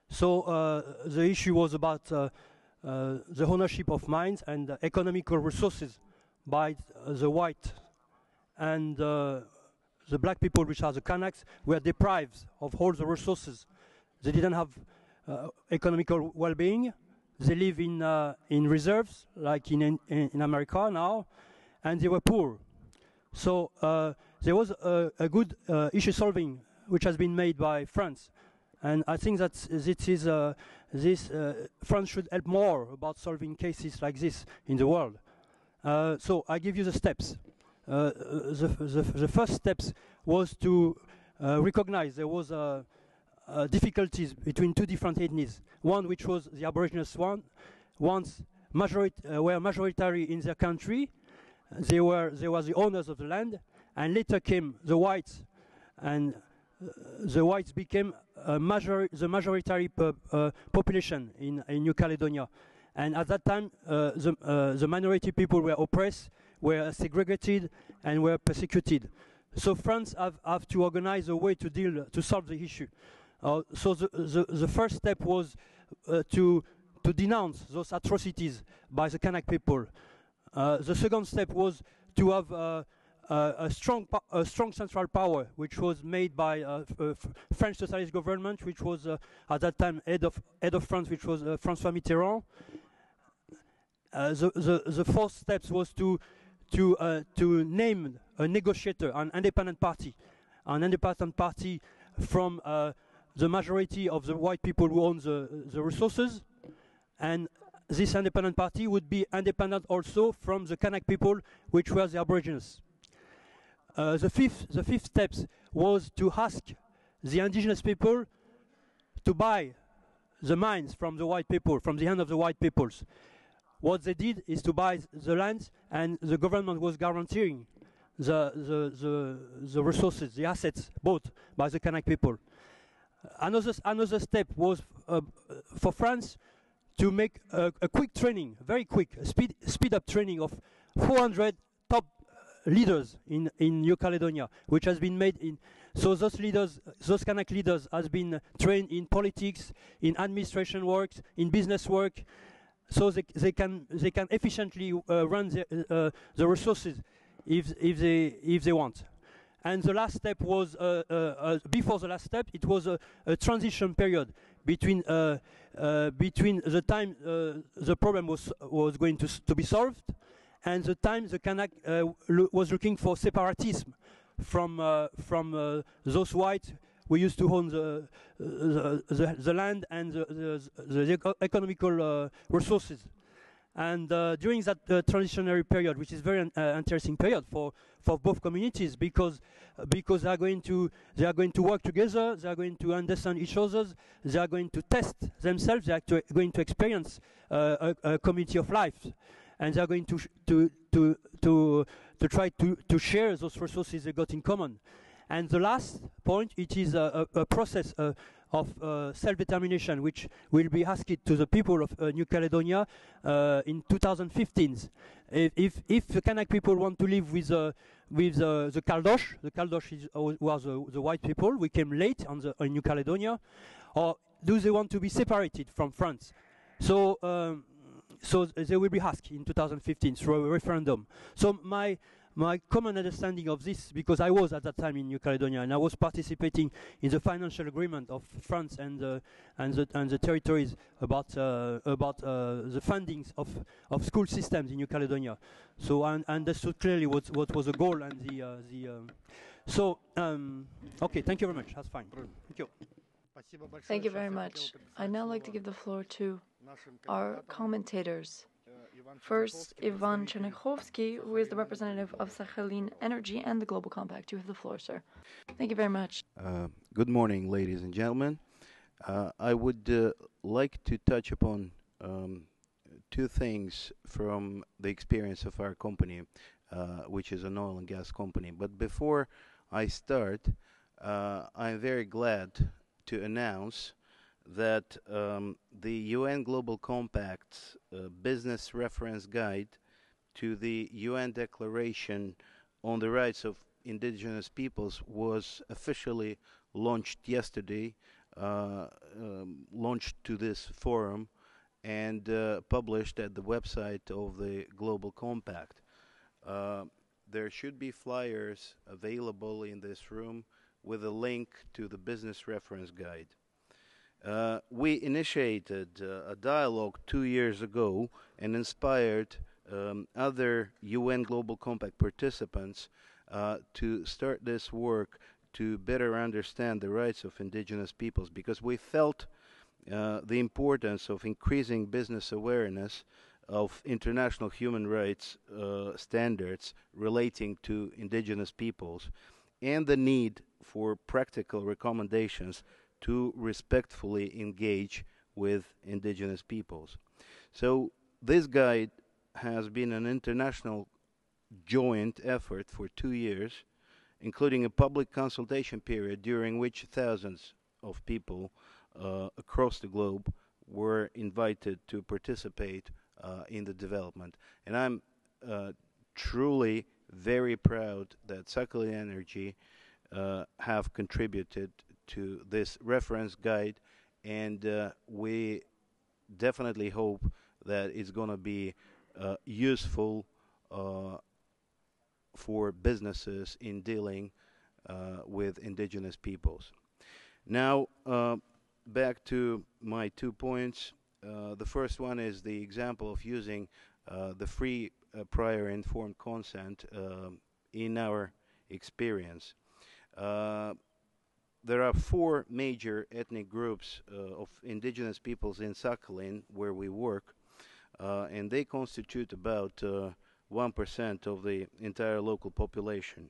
So the issue was about the ownership of mines and economical resources by the white. And the black people, which are the Kanaks, were deprived of all the resources. They didn't have economical well-being. They live in reserves, like in America now, and they were poor. So there was a good issue solving which has been made by France, and I think that France should help more about solving cases like this in the world. So I give you the steps. The first steps was to recognize there was difficulties between two different ethnies. One which was the Aborigines once were majority in their country. They were the owners of the land, and later came the whites, and the whites became the majority population in New Caledonia. And at that time, the minority people were oppressed, were segregated, and were persecuted. So France have to organize a way to solve the issue. So the first step was to denounce those atrocities by the Kanak people. The second step was to have a strong central power, which was made by French socialist government, which was at that time head of France, which was François Mitterrand. The fourth step was to name a negotiator, an independent party from the majority of the white people who own the resources, and this independent party would be independent also from the Kanak people, which were the Aborigines. The fifth step was to ask the indigenous people to buy the mines from the white people, from the hand of the white peoples. What they did is to buy the lands, and the government was guaranteeing the resources, the assets bought by the Kanak people. Another step was for France to make a quick training, very quick, speed up training of 400 top leaders in New Caledonia, which has been made in. So those leaders, those Kanak leaders, has been trained in politics, in administration work, in business work, so they can efficiently run the resources if they want. And the last step was before the last step, it was a transition period between the time the problem was going to be solved and the time the Kanak was looking for separatism from those whites who used to own the land and the economical resources. And during that transitionary period, which is very interesting period for both communities, because they are going to work together, they are going to understand each other, they are going to test themselves, they are going to experience a community of life, and they are going to try to share those resources they got in common. And the last point, it is a process of self-determination, which will be asked to the people of New Caledonia in 2015. If the Kanak people want to live with the Caldoche was the white people, we came late in New Caledonia, or do they want to be separated from France? So they will be asked in 2015 through a referendum. So my common understanding of this, because I was at that time in New Caledonia and I was participating in the financial agreement of France and the territories about the fundings of school systems in New Caledonia. So I understood clearly what was the goal and okay, thank you very much. That's fine. Thank you. Thank you very much. I'd now like to give the floor to our commentators. First, Ivan Chernyakhovskiy, who is the representative of Sakhalin Energy and the Global Compact. You have the floor, sir. Thank you very much. Good morning, ladies and gentlemen. I would like to touch upon two things from the experience of our company, which is an oil and gas company. But before I start, I'm very glad to announce that the UN Global Compact's business reference guide to the UN Declaration on the Rights of Indigenous Peoples was officially launched yesterday, launched to this forum, and published at the website of the Global Compact. There should be flyers available in this room with a link to the business reference guide. We initiated a dialogue 2 years ago and inspired other UN Global Compact participants to start this work to better understand the rights of indigenous peoples, because we felt the importance of increasing business awareness of international human rights standards relating to indigenous peoples, and the need for practical recommendations to respectfully engage with indigenous peoples. So this guide has been an international joint effort for 2 years, including a public consultation period during which thousands of people across the globe were invited to participate in the development. And I'm truly very proud that Sakhalin Energy have contributed to this reference guide, and we definitely hope that it's going to be useful for businesses in dealing with indigenous peoples. Now, back to my 2 points. The first one is the example of using the free prior informed consent in our experience. There are 4 major ethnic groups of indigenous peoples in Sakhalin where we work, and they constitute about 1% of the entire local population.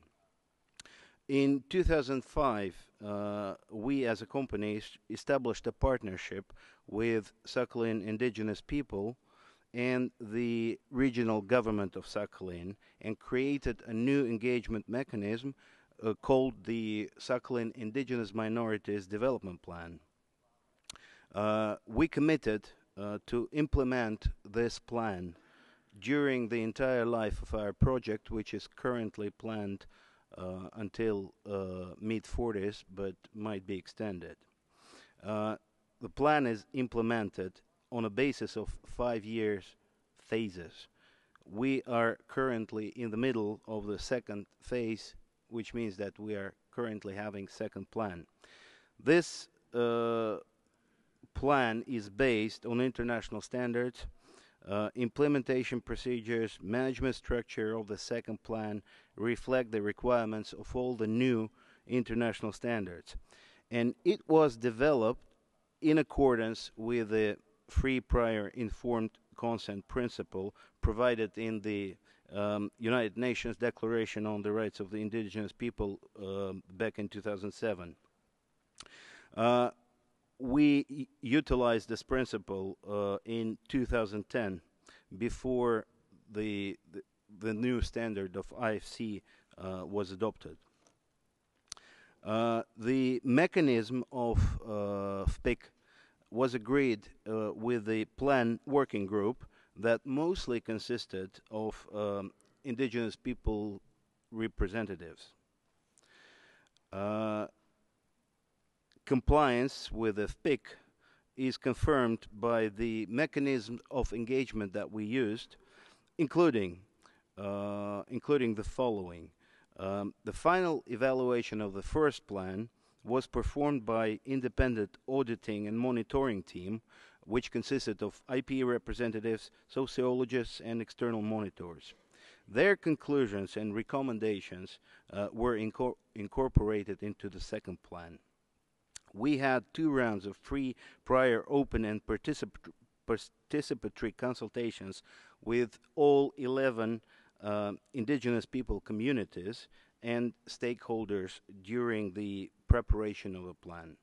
In 2005, we as a company established a partnership with Sakhalin indigenous people and the regional government of Sakhalin and created a new engagement mechanism called the Sakhalin Indigenous Minorities Development Plan. We committed to implement this plan during the entire life of our project, which is currently planned until mid-40s, but might be extended. The plan is implemented on a basis of 5 years phases. We are currently in the middle of the second phase, which means that we are currently having second plan. This plan is based on international standards, implementation procedures, management structure of the second plan reflect the requirements of all the new international standards. And it was developed in accordance with the free prior informed consent principle provided in the United Nations Declaration on the Rights of the Indigenous People back in 2007. We utilized this principle in 2010 before the new standard of IFC was adopted. The mechanism of FPIC was agreed with the plan working group that mostly consisted of indigenous people representatives. Compliance with the FPIC is confirmed by the mechanism of engagement that we used, including the following. The final evaluation of the first plan was performed by independent auditing and monitoring team, which consisted of IP representatives, sociologists, and external monitors. Their conclusions and recommendations were incorporated into the second plan. We had 2 rounds of free, prior, open, and participatory consultations with all 11 indigenous people communities and stakeholders during the preparation of a plan.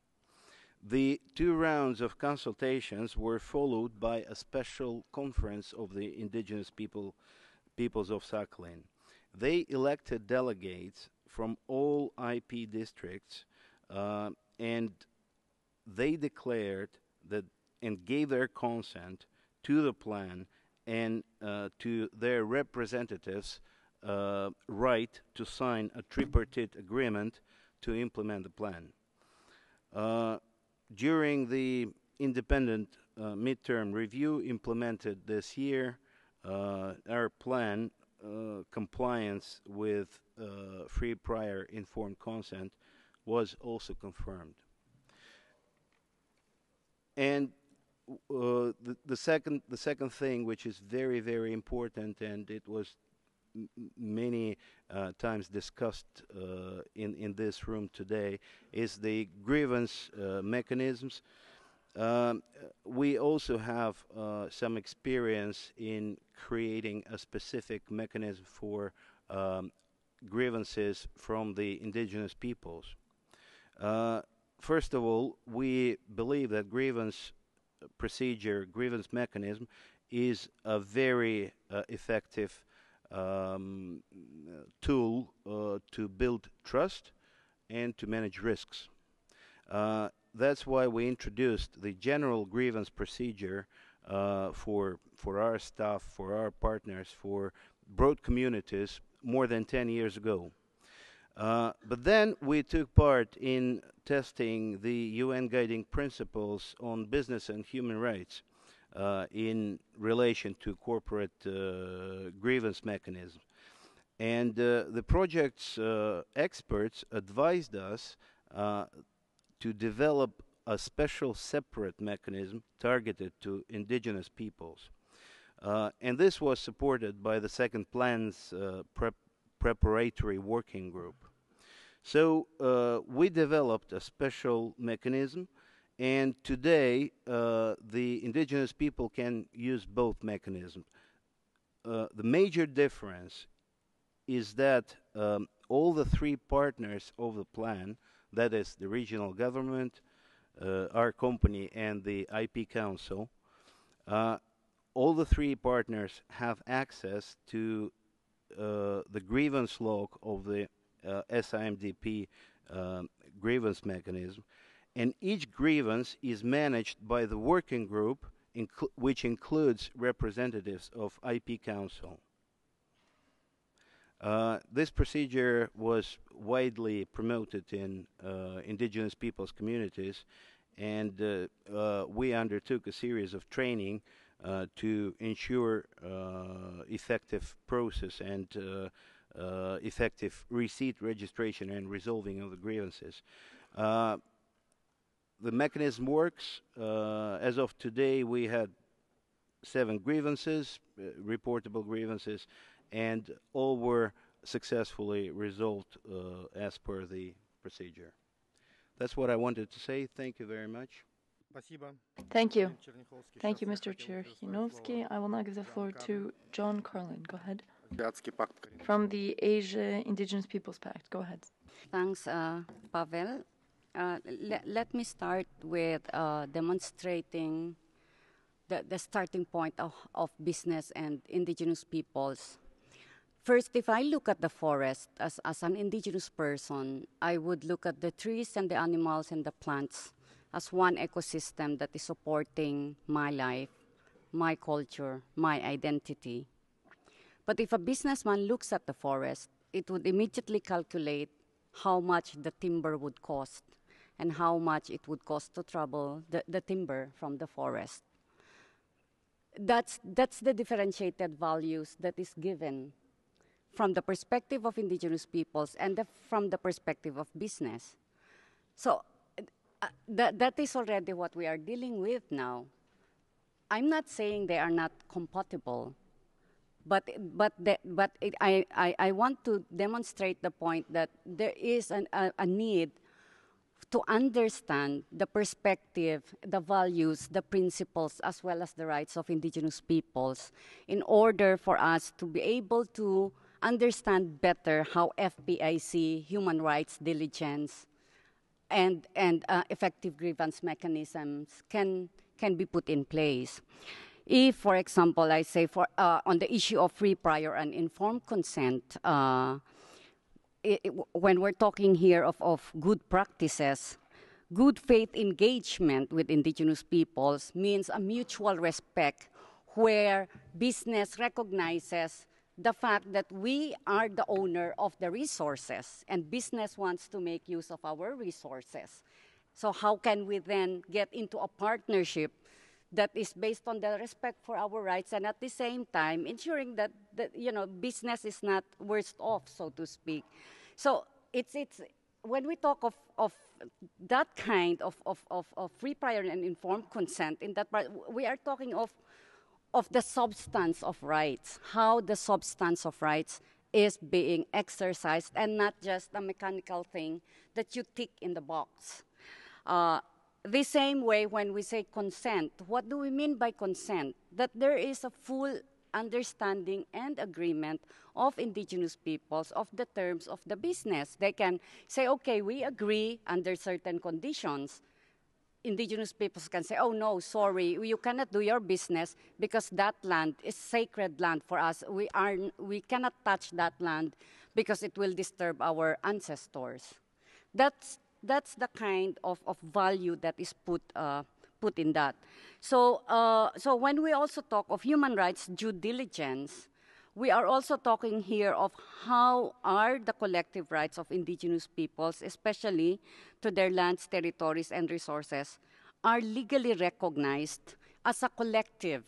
The 2 rounds of consultations were followed by a special conference of the indigenous peoples of Sakhalin. They elected delegates from all IP districts and they declared that and gave their consent to the plan and to their representatives right to sign a tripartite agreement to implement the plan. During the independent midterm review implemented this year, our plan compliance with free prior informed consent was also confirmed. And the second thing, which is very, very important, and it was many times discussed in this room today, is the grievance mechanisms. We also have some experience in creating a specific mechanism for grievances from the indigenous peoples. First of all, we believe that grievance procedure, grievance mechanism is a very effective tool to build trust and to manage risks. that's why we introduced the general grievance procedure for our staff, for our partners, for broad communities more than 10 years ago. But then we took part in testing the UN guiding principles on business and human rights in relation to corporate grievance mechanism. And the project's experts advised us to develop a special separate mechanism targeted to indigenous peoples. And this was supported by the second plan's preparatory working group. So we developed a special mechanism, and today the indigenous people can use both mechanisms. The major difference is that all the three partners of the plan, that is the regional government, our company, and the IP Council, all the three partners have access to the grievance log of the SIMDP grievance mechanism, and each grievance is managed by the working group, which includes representatives of IP Council. This procedure was widely promoted in indigenous peoples' communities, and we undertook a series of training to ensure effective process and effective receipt registration and resolving of the grievances. The mechanism works. As of today, we had 7 grievances, reportable grievances, and all were successfully resolved as per the procedure. That's what I wanted to say. Thank you very much. Thank you. Thank you, Mr. Chernyakhovskiy. I will now give the floor to John Carlin. Go ahead. From the Asia Indigenous Peoples Pact. Go ahead. Thanks, Pavel. Let me start with demonstrating the starting point of business and indigenous peoples. First, if I look at the forest as an indigenous person, I would look at the trees and the animals and the plants as one ecosystem that is supporting my life, my culture, my identity. But if a businessman looks at the forest, it would immediately calculate how much the timber would cost and how much it would cost to travel the timber from the forest. That's the differentiated values that is given from the perspective of indigenous peoples and from the perspective of business. So that is already what we are dealing with now. I'm not saying they are not compatible, but I want to demonstrate the point that there is a need to understand the perspective, the values, the principles, as well as the rights of indigenous peoples in order for us to be able to understand better how FPIC, human rights diligence, and effective grievance mechanisms can be put in place. If, for example, I say on the issue of free, prior, and informed consent, when we're talking here of good practices, good faith engagement with indigenous peoples means a mutual respect where business recognizes the fact that we are the owner of the resources and business wants to make use of our resources. So how can we then get into a partnership that is based on the respect for our rights and at the same time ensuring that business is not worse off, so to speak. So it's when we talk of that kind of free, prior, and informed consent, in that part, we are talking of the substance of rights, how the substance of rights is being exercised and not just a mechanical thing that you tick in the box. The same way when we say consent, what do we mean by consent? That there is a full understanding and agreement of indigenous peoples of the terms of the business. They can say, okay, we agree under certain conditions. Indigenous peoples can say, oh no, sorry, you cannot do your business because that land is sacred land for us. We cannot touch that land because it will disturb our ancestors. That's That's the kind of value that is put in that. So, so when we also talk of human rights due diligence, we are also talking here of how are the collective rights of indigenous peoples, especially to their lands, territories, and resources, are legally recognized as a collective.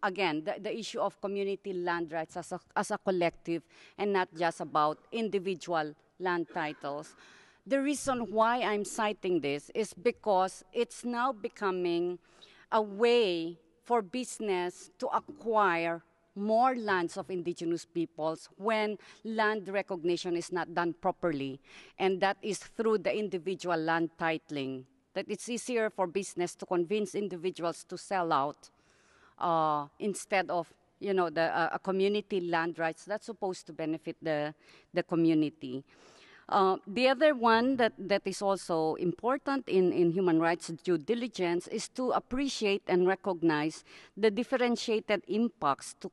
Again, the issue of community land rights as a collective and not just about individual land titles. The reason why I'm citing this is because it's now becoming a way for business to acquire more lands of indigenous peoples when land recognition is not done properly, and that is through the individual land titling. That it's easier for business to convince individuals to sell out instead of, you know, the community land rights that's supposed to benefit the community. The other one that is also important in human rights due diligence is to appreciate and recognize the differentiated impacts to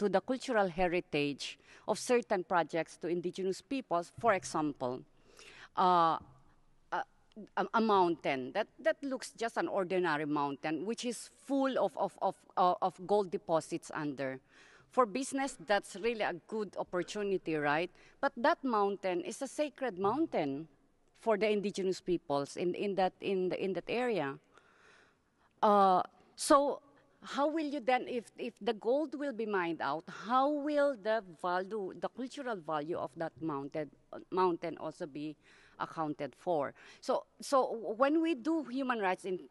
the cultural heritage of certain projects to indigenous peoples. For example, a mountain that looks just an ordinary mountain, which is full of gold deposits under. For business, that's really a good opportunity, right? But that mountain is a sacred mountain for the indigenous peoples in that area. So how will you then, if the gold will be mined out, how will the cultural value of that mountain also be accounted for? So when we do human rights in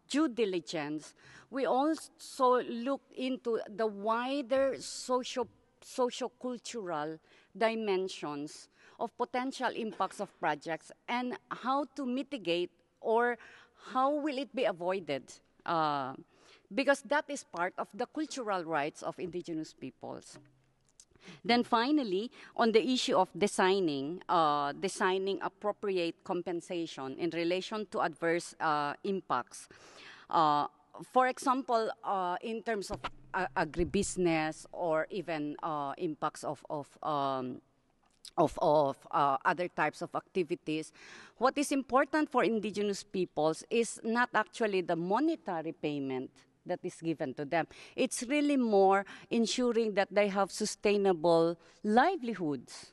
due diligence, we also look into the wider socio-cultural dimensions of potential impacts of projects and how to mitigate or how will it be avoided, because that is part of the cultural rights of indigenous peoples. Then finally, on the issue of designing appropriate compensation in relation to adverse impacts. For example, in terms of agribusiness or even impacts of other types of activities, what is important for indigenous peoples is not actually the monetary payment that is given to them. It's really more ensuring that they have sustainable livelihoods.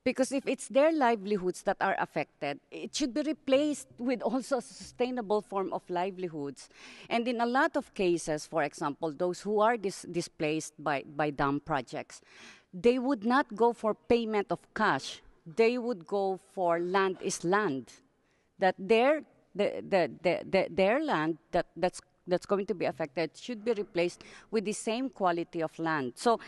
Because if it's their livelihoods that are affected, it should be replaced with also a sustainable form of livelihoods. And in a lot of cases, for example, those who are displaced by dam projects, they would not go for payment of cash. They would go for land is land. That their land that's going to be affected should be replaced with the same quality of land. So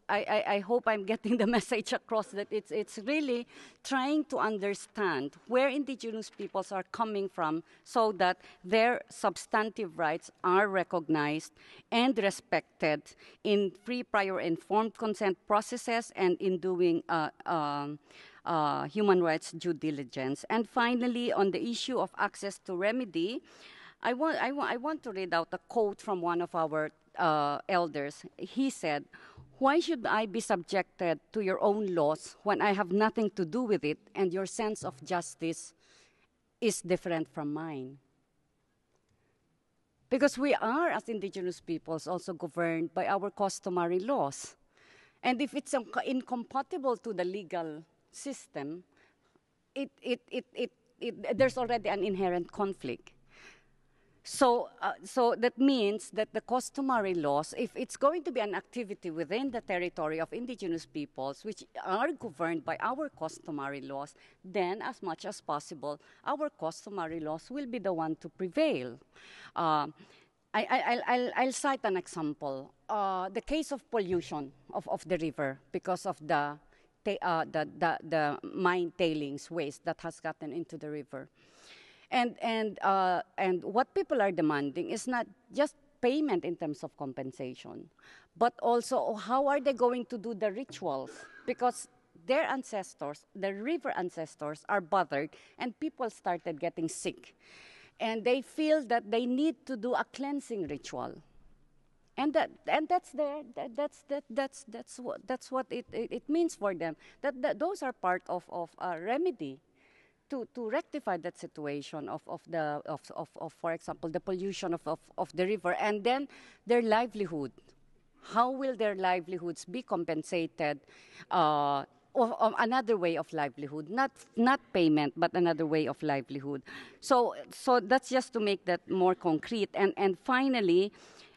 I hope I'm getting the message across that it's really trying to understand where indigenous peoples are coming from so that their substantive rights are recognized and respected in free, prior, informed consent processes and in doing human rights due diligence. And finally, on the issue of access to remedy, I want to read out a quote from one of our elders. He said, "Why should I be subjected to your own laws when I have nothing to do with it and your sense of justice is different from mine?" Because we are, as indigenous peoples, also governed by our customary laws. And if it's incompatible to the legal system, there's already an inherent conflict. So that means that the customary laws, if it's going to be an activity within the territory of indigenous peoples, which are governed by our customary laws, then as much as possible, our customary laws will be the one to prevail. I'll cite an example. The case of pollution of the river because of the mine tailings waste that has gotten into the river. And what people are demanding is not just payment in terms of compensation, but also how are they going to do the rituals? Because their ancestors, the river ancestors, are bothered, and people started getting sick. And they feel that they need to do a cleansing ritual. that's there. That's what it means for them. That those are part of a remedy to rectify that situation of for example the pollution of the river, and then their livelihood. How will their livelihoods be compensated? Or another way of livelihood, not payment, but another way of livelihood. So that's just to make that more concrete. And finally,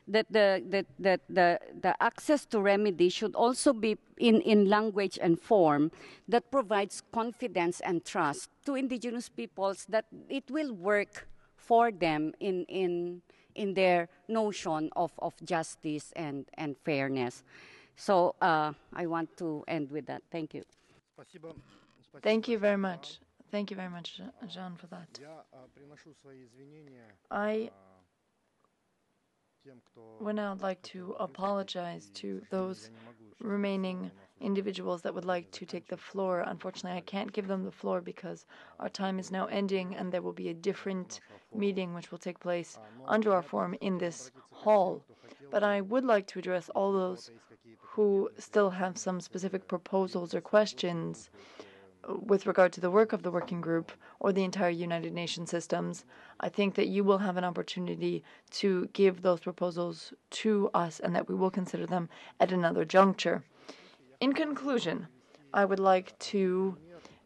that the access to remedy should also be in language and form that provides confidence and trust to indigenous peoples that it will work for them in their notion of justice and fairness. So I want to end with that. Thank you. Thank you very much. Thank you very much, Joan, for that. I would now like to apologize to those remaining individuals that would like to take the floor. Unfortunately, I can't give them the floor because our time is now ending and there will be a different meeting which will take place under our forum in this hall. But I would like to address all those who still have some specific proposals or questions with regard to the work of the working group or the entire United Nations systems. I think that you will have an opportunity to give those proposals to us and that we will consider them at another juncture. In conclusion, I would like to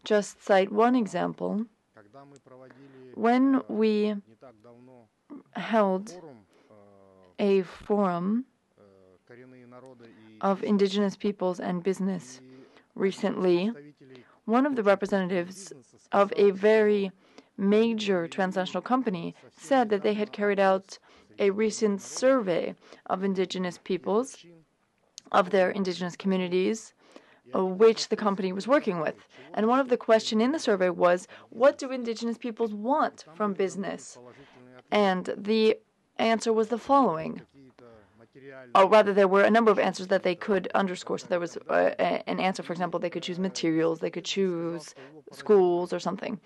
just cite one example. When we held a forum of indigenous peoples and business recently, one of the representatives of a very major transnational company said that they had carried out a recent survey of indigenous peoples, of their indigenous communities, which the company was working with. And one of the questions in the survey was, what do indigenous peoples want from business? And the answer was the following. Or rather, there were a number of answers that they could underscore. So there was an answer, for example, they could choose materials, they could choose schools or something.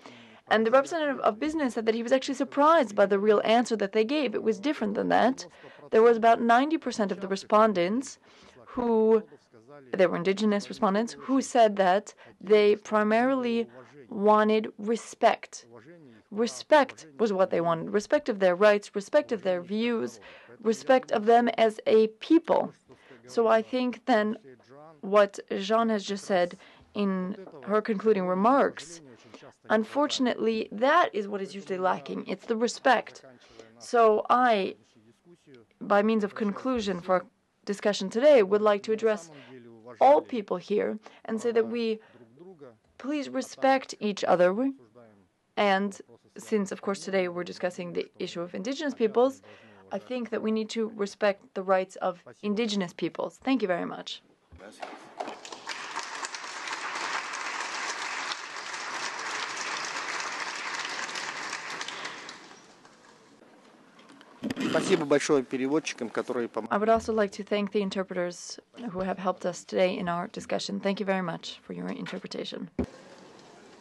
And the representative of business said that he was actually surprised by the real answer that they gave. It was different than that. There was about 90% of the respondents who, they were indigenous respondents, who said that they primarily wanted respect. Respect was what they wanted. Respect of their rights, respect of their views, respect of them as a people. So I think then what Joan has just said in her concluding remarks, unfortunately, that is what is usually lacking. It's the respect. So I, by means of conclusion for our discussion today, would like to address all people here and say that we please respect each other. And since, of course, today we're discussing the issue of indigenous peoples, I think that we need to respect the rights of indigenous peoples. Thank you very much. I would also like to thank the interpreters who have helped us today in our discussion. Thank you very much for your interpretation.